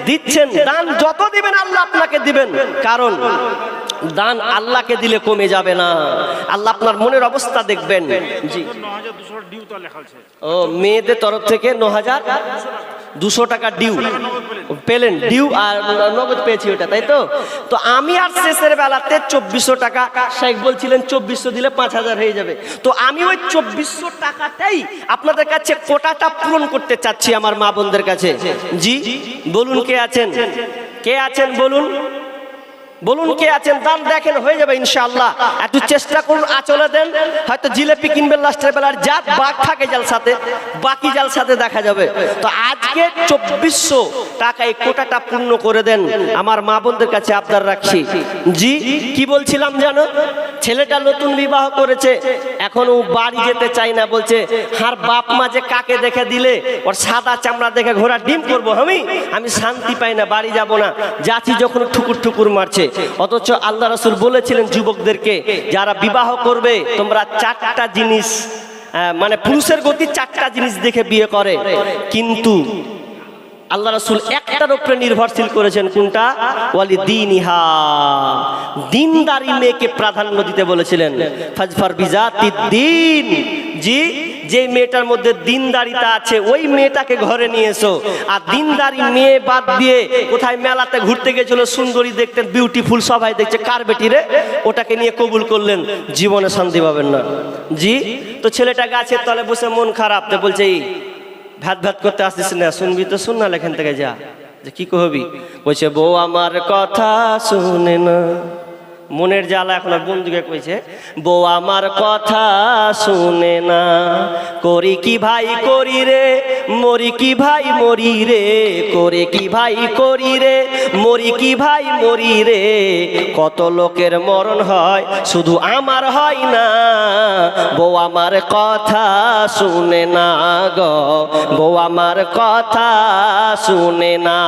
দিচ্ছেন দান যত দিবেন আল্লাহ আপনাকে দিবেন, কারণ দান আল্লাহকে দিলে কমে যাবে না, আল্লাহ আপনার মনের অবস্থা দেখবেন। জি 9200 ডিউ তো লেখা আছে। ও মেয়েদের তরফ থেকে 9200 টাকা ডিউ পেলেন, ডিউ আর নগদ পেয়েছি ওটা, তাই তো। তো আমি আর শেষের বেলাতে 2400 টাকা, শেখ বলছিলেন 2400 দিলে 5000 হয়ে যাবে, তো আমি ওই 2400 টাকাটাই আপনাদের কাছে কোটাটা পূরণ করতে চাচ্ছি আমার মা বোনদের কাছে। জি বলুন কে আছেন, কে আছেন বলুন, বলুন কে আছেন, দান দেখেন হয়ে যাবে ইনশাআল্লাহ। একটু চেষ্টা করুন, আচলে দেন, হয়তো জিলেপি কিনবেন লাস্টের বেলার, যা বাক থাকে জালসাতে, বাকি জালসাতে দেখা যাবে। তো আজকে 2400 টাকা এই কোটাটা পূর্ণ করে দেন, আমার মা বোনদের কাছে আবদার রাখছি। জি কি বলছিলাম জানো, ছেলেটা নতুন বিবাহ করেছে, এখন ও বাড়ি যেতে চাই না, বলছে আর বাপ মা যে কাকে দেখে দিলে ওর সাদা চামড়া দেখে ঘোড়া ডিম করবো, আমি শান্তি পাই না, বাড়ি যাব না, যাচ্ছি যখন ঠুকুর ঠুকুর মারছে। অথচ আল্লাহ রাসূল বলেছিলেন যুবকদেরকে, যারা বিবাহ করবে তোমরা 4টা জিনিস, মানে পুরুষের গতি 4টা জিনিস দেখে বিয়ে করে, কিন্তু আল্লাহ রাসূল একটার উপরে নির্ভরশীল করেছেন, কোনটা, ওয়ালি দীনিহা, দিনদারি মেয়েকে প্রাধান্য দিতে বলেছিলেন, ফাজফার বিজাতিদ দ্বীন। জি যে মেয়েটার মধ্যে দিনদারিতা আছে ওই মেয়েটাকে ঘরে নিয়ে এসো। আর দিনদারি মেয়ে বাদ দিয়ে কোথায় মেলাতে ঘুরতে গেছিল, সুন্দরী দেখতেন, বিউটিফুল, সবাই দেখছে কার বেটি রে, ওটাকে নিয়ে কবুল করলেন, জীবনে শান্তি পাবেন না। জি তো ছেলেটা গাছের তলে বসে মন খারাপ, তো বলছে এই ভাত করতে আসছিস না, শুনবি তো শুন না, এখান থেকে যা, যে কি কহবি, বলছে বউ আমার কথা শুনে না, মনের জ্বালা এখন আর বন্ধুকে কইছে, বউ আমার কথা শুনে না, করি কি ভাই করি রে, মরি কি ভাই মরি রে, করে কি ভাই করি রে, মরি কি ভাই মরি রে, কত লোকের মরণ হয় শুধু আমার হয় না, বউ আমার কথা শুনে না গো, বউ আমার কথা শুনে না,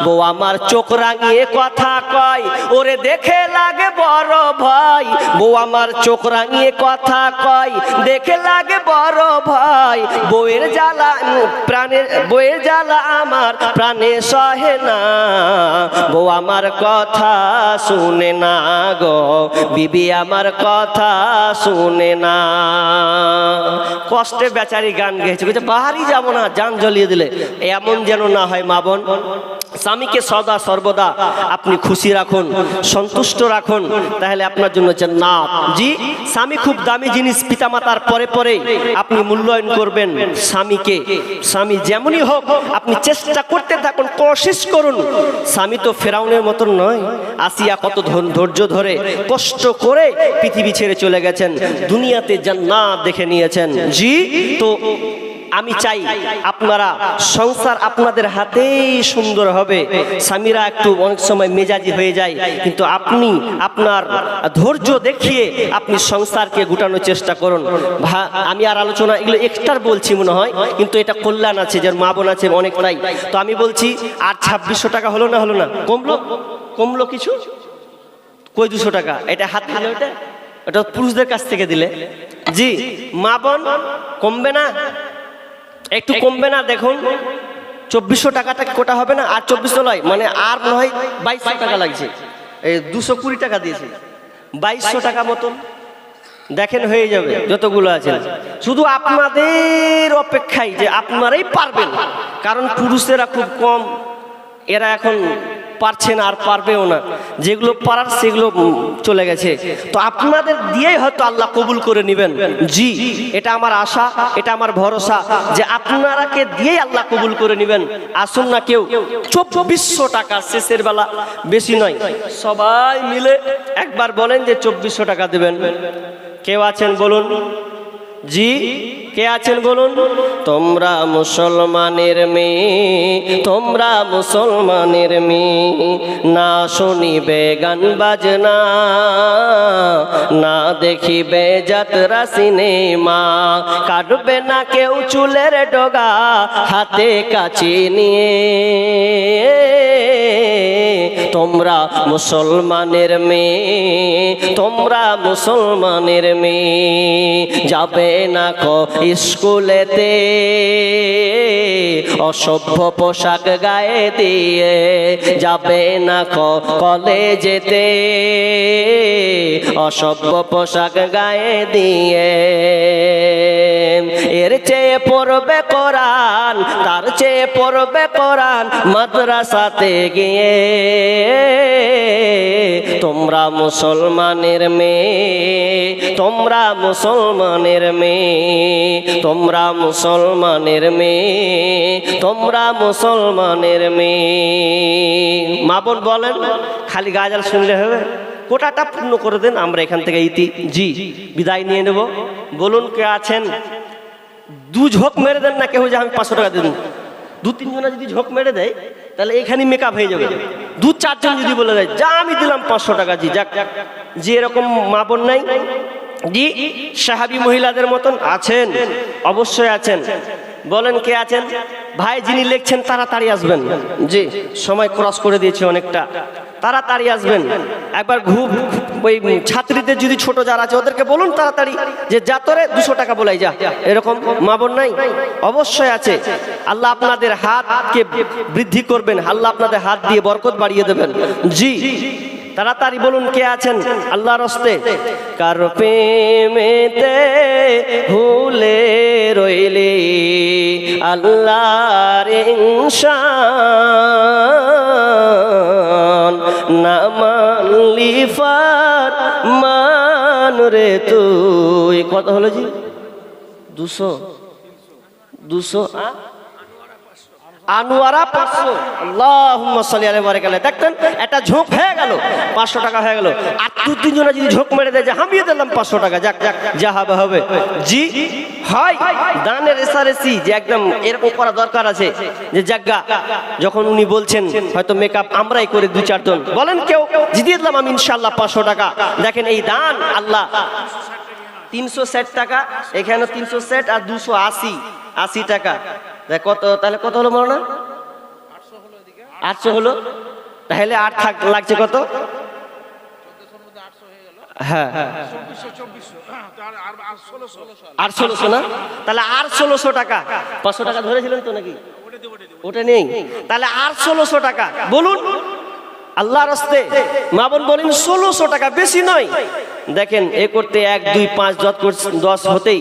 বউ আমার চোখ রাঙিয়ে কথা কয়, ওরে দেখে লাগে বড় ভয়, বউ আমার চোখ রাঙিয়ে কথা কয়, দেখে লাগে বড় ভয়, বউয়ের জ্বালা প্রাণের, বউয়ের জ্বালা আমার প্রাণে সহে না, বউ আমার কথা শুনে না গো, বিবি আমার কথা শুনে না। কষ্টে বেচারি গান গেয়েছে, বলছে বাহারই যাবো না, জান জ্বলিয়ে দিলে। এমন যেন না হয় মা বোন, স্বামীকে সদা সর্বদা আপনি খুশি রাখুন, সন্তুষ্ট রাখুন, তাহলে আপনার জন্য জান্নাত। জি, স্বামী খুব দামি জিনিস, পিতামাতার পরে পরে আপনি মূল্যায়ন করবেন স্বামীকে। স্বামী যেমনই হোক আপনি চেষ্টা করতে থাকুন, কোশিশ করুন। স্বামী তো ফেরাউনের মতন নয়, আসিয়া কত ধৈর্য ধরে কষ্ট করে পৃথিবী ছেড়ে চলে গেছেন, দুনিয়াতে জান্নাত দেখে নিয়েছেন। জি, তো আমি চাই আপনারা সংসার আপনাদের হাতেই সুন্দর হবে। স্বামীরা একটু অনেক সময় মেজাজি হয়ে যায়, কিন্তু আপনি আপনার ধৈর্য দেখিয়ে আপনি সংসারকে গুটানোর চেষ্টা করুন। আমি আর আলোচনা এগুলো এক্সট্রা বলছি মনে হয়, কিন্তু এটা কল্যাণ আছে, যার মা বোন আছে অনেকটাই। তো আমি বলছি আর 2600 টাকা হলো না, হলো না, কমলো, কমলো কিছু, কই 200 টাকা, এটা হাত দিলে, ওটা ওটা পুরুষদের কাছ থেকে দিলে। জি মা বোন, কমবে না, একটু কমবে না? দেখুন 2400 টাকাটা কোটা হবে না, আর 2400 নয়, মানে আর মনে হয় 2200 টাকা লাগছে। এই 220 টাকা দিয়েছে, 2200 টাকা মতন দেখেন হয়ে যাবে যতগুলো আছে। শুধু আপনাদের অপেক্ষায় যে আপনারাই পারবেন, কারণ পুরুষেরা খুব কম, এরা এখন পারছে না আর পারবেও না, যেগুলো পারার সেগুলো চলে গেছে। তো আপনাদের দিয়েই হয়তো আল্লাহ কবুল করে নেবেন। জি, এটা আমার আশা, এটা আমার ভরসা যে আপনারাকে দিয়েই আল্লাহ কবুল করে নেবেন। আসুন না কেউ 2400 টাকা শেষের বেলা, বেশি নয়, সবাই মিলে একবার বলেন যে 2400 টাকা দেবেন। কেউ আছেন বলুন? জি, কে আছেন বলুন? তোমরা মুসলমানের মেয়ে, তোমরা মুসলমানের মেয়ে, না শুনিবে গান বাজনা, না দেখিবে যাত্রা সিনেমা, কাটবে না কেউ চুলের ডগা হাতে কাচি নিয়ে। তোমরা মুসলমানের মেয়ে, তোমরা মুসলমানের মেয়ে, যাবে না কো স্কুলেতে অসভ্য পোশাক গায়ে দিয়ে, যাবে না কো কলেজেতে অসভ্য পোশাক গায়ে দিয়ে। এর চেয়ে পড়বে কোরআন, তার চেয়ে পড়বে কোরআন মাদ্রাসাতে গিয়ে। তোমরা মুসলমানের মেয়ে, তোমরা মুসলমানের মেয়ে, তোমরা মুসলমানের মেয়ে, তোমরা মুসলমানের মেয়ে। মা বোন বলেন, খালি গাজাল শুনলে হবে? কোটাটা পূর্ণ করে দেন, আমরা এখান থেকে জি বিদায় নিয়ে নেব। বলুন কে আছেন? 2 ঝোঁক মেরে দেন না কেউ যে আমি 500 টাকা দেব। 2-3 জনা যদি ঝোঁক মেরে দেয় তাহলে এখানে মেকআপ হয়ে যাবে। 2-4 জন যদি বলে দেয় যা আমি দিলাম 500 টাকা, জি যাক। যে এরকম মা বোন নাই? জি, সাহাবী মহিলাদের মতন আছেন, অবশ্যই আছেন। বলেন কে আছেন? ভাই যিনি লিখছেন তাড়াতাড়ি আসবেন। জি, সময় ক্রস করে দিয়েছে অনেকটা, তাড়াতাড়ি আসবেন। একবার ওই ছাত্রীদের যদি ছোট যারা আছে ওদেরকে বলুন তাড়াতাড়ি যে যা তোরে 200 টাকা বলাই যা। এরকম মা বোন নাই? অবশ্যই আছে। আল্লাহ আপনাদের হাতকে বৃদ্ধি করবেন, আল্লাহ আপনাদের হাত দিয়ে বরকত বাড়িয়ে দেবেন। জি, তাড়াতাড়ি বলুন কে আছেন আল্লাহর হস্তে। কার প্রেমেতে ভুলে রইলে আল্লাহর ইনশান, না মানলি ফরমান রে তুই। কত হলো জি? 200 আনোয়ারা 500, আল্লাহুম্মা সাল্লি আলাইহি ওয়া বারাকাতুহু। দেখতেন একটা ঝোঁক হয়ে গেল, 500 টাকা হয়ে গেল। আর দু তিনজনে যদি ঝোঁক মেরে দেয় যে হামিয়ে দিলাম 500 টাকা, যাক যাক যা হবে হবে। জি হয় দানের রেসারেসি যে একদম এরকম করা দরকার আছে যে জায়গা যখন উনি বলছেন হয়তো মেকআপ আমরাই করে 2-4 জন বলেন কেউ জিতে দিলাম আমি ইনশাআল্লাহ 500 টাকা। দেখেন এই দান আল্লাহ 360 টাকা, এখানে 360 আর 280 টাকা। কত তাহলে কত হলো মনে না? 800 হলো। তাহলে 8 লাগছে কত? হ্যাঁ 800 না, তাহলে 800 টাকা। 500 টাকা ধরেছিলেন তো নাকি? ওটা নেই, তাহলে 800 টাকা বলুন আল্লাহর রাস্তে। মা বোন বলেন 1600 টাকা, বেশি নয়। দেখেন এ করতে 1 2 5 10 হতেই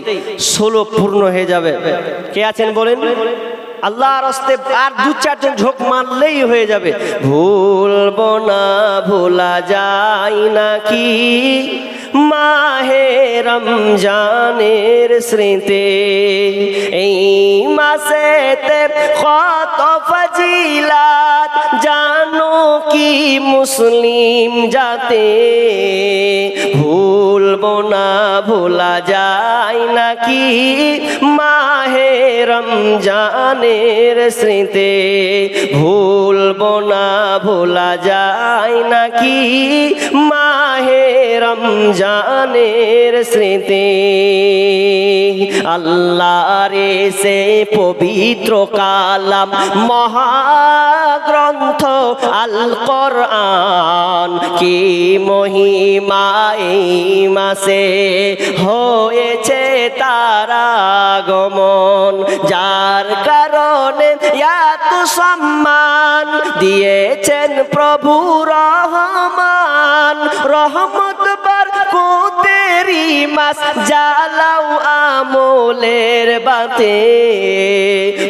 16 পূর্ণ হয়ে যাবে। কে আছেন বলেন? আল্লাহর রাস্তে আর 2-4 জন ঝোঁক মারলেই হয়ে যাবে। ভুলবো না, ভোলা যায় নাকি মাহে রমজানের স্মৃতি, এই মাসেতে কত ফজিলাত জানো কি মুসলিম জাতে। ভুলবো না, ভোলা যায় নাকি মাহে রমজানের স্মৃতি, ভুলবো না, ভোলা যায় নাকি মাহে রমজানের স্মৃতি। আল্লাহর সে পবিত্র কালাম মহাগ্রন্থ আল কোরআন, কি মহিমা এই মাসে হয়েছে তার আগমন, যার কারণে এত সম্মান দিয়েছেন প্রভু রহমান। রহমত বরকতেরি মাস, জ্বালাও আমলের বাতে।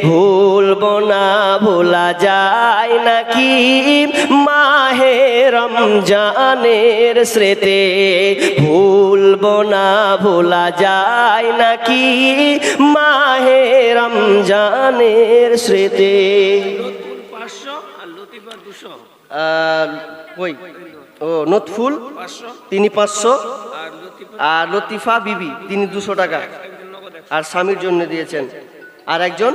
ভুলবো না, ভোলা যায় নাকি মাহে রমজানের স্মৃতি, ভুলবো না, ভোলা যায় নাকি মাহে রমজানের স্মৃতি। 500 আর লতিফা 200, ওই ও নতফুল 500 আর লতিফা বিবি 200 টাকা আর স্বামীর জন্য দিয়েছেন, আর একজন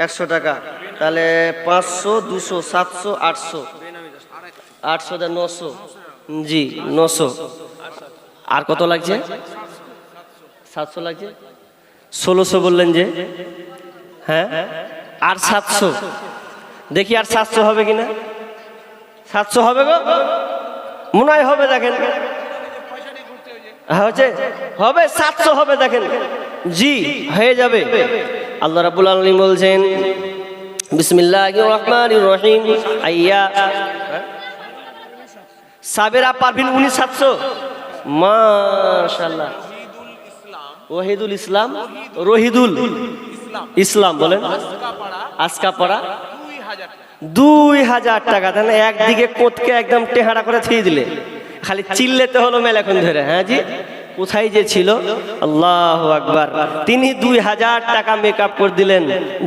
100 টাকা। তাহলে 500 200 700 800 800 900, জি 900। আর কত লাগছে? 700 লাগছে। 1600 বললেন যে, হ্যাঁ আর 700। দেখি আর 700 হবে কিনা। 700 হবে গো, মনে হয় হবে। দেখেন হচ্ছে হবে 700 হবে, দেখেন জি হয়ে যাবে। আল্লাহ রাব্বুল আলামিন বলছেন বিসমিল্লাহির রহমানির রহিম, আইয়া সাবেরা পারভিন 700। মাশাআল্লাহ। ওহিদুল ইসলাম, রহিদুল ইসলাম বলেন, আসকাপাড়া 2000 টাকা। তাহলে একদিকে কোতকে একদম টেহারা করে থিয়ে দিলে, খালি চিল্লেতে হলো মেলাক্ষণ ধরে। হ্যাঁ জি, কোথায় যে ছিল। আল্লাহু আকবার। তিনি 2000 টাকা মেকআপ করে দিলেন।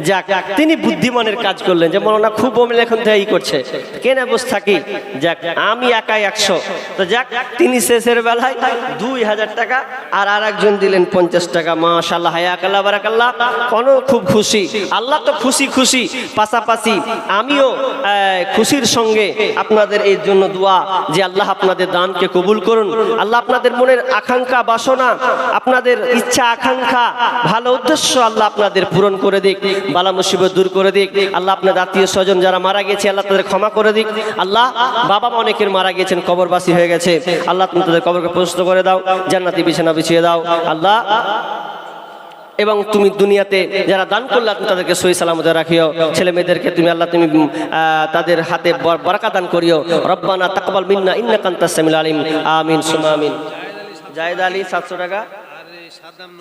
যাক, তিনি বুদ্ধিমানের কাজ করলেন যে মনে না খুব বমিলে এখন থেকে করছে, কেন বস থাকি, যাক আমি একাই 100। তো যাক, তিনি শেষের বেলায় 2000 টাকা আর আরেকজন দিলেন 50 টাকা। মাশাআল্লাহ, হায়াকাল্লাহ, বারাকাল্লাহ। কোনো খুব খুশি, আল্লাহ তো খুশি খুশি, পাশাপাশি আমিও খুশির সঙ্গে আপনাদের এই জন্য দোয়া যে আল্লাহ আপনাদের দানকে কবুল করুন। আল্লাহ আপনাদের মনের আকাঙ্ক্ষা, বাসনা, আপনাদের ইচ্ছা আকাঙ্ক্ষা, ভালো উদ্দেশ্য আল্লাহ আপনাদের পূরণ করে দিক, বালা মুসিবত দূর করে দিক। আল্লাহ আপনাদের আত্মীয় স্বজন যারা মারা গেছে আল্লাহ তাদের ক্ষমা করে দিক। আল্লাহ বাবা অনেকের মারা গেছেন, কবরবাসী হয়ে গেছে, আল্লাহ তুমি তাদের কবরকে প্রশস্ত করে দাও, জান্নাতি বিছানা বিছিয়ে দাও আল্লাহ। এবং তুমি দুনিয়াতে যারা দান করলে তুমি তাদেরকে সহি সালামতে রাখিও। ছেলে মেয়েদেরকে তুমি আল্লাহ তুমি তাদের হাতে বরকত দান করিও। রব্বানা তাকবাল মিন্না ইন্নাকা আনতাস সামিউল আলিম। আমিন সুম্মা আমিন। জায়েদ আলী 700 টাকা।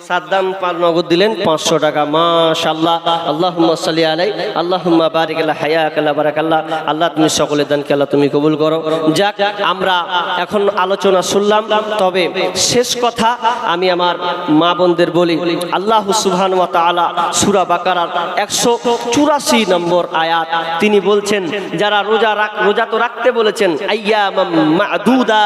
সাদ্দাম নগদ দিলেন 500 টাকা। মাশাআল্লাহ, আল্লাহুম্মা সাল্লি আলাই, আল্লাহুম্মা বারিক আলা হায়াক আলা বারাকাল্লাহ। আল্লাহ তুমি সকলের দানকে আল্লাহ তুমি কবুল করো। যাক, আমরা এখন আলোচনা শুনলাম, তবে শেষ কথা আমি আমার মা বোনদের বলি, আল্লাহ সুবহানাহু ওয়া তাআলা সূরা বাকারার 184 নম্বর আয়াত তিনি বলছেন, যারা রোজা তো রাখতে বলেছেন, আইয়ামাম মা'দুদা।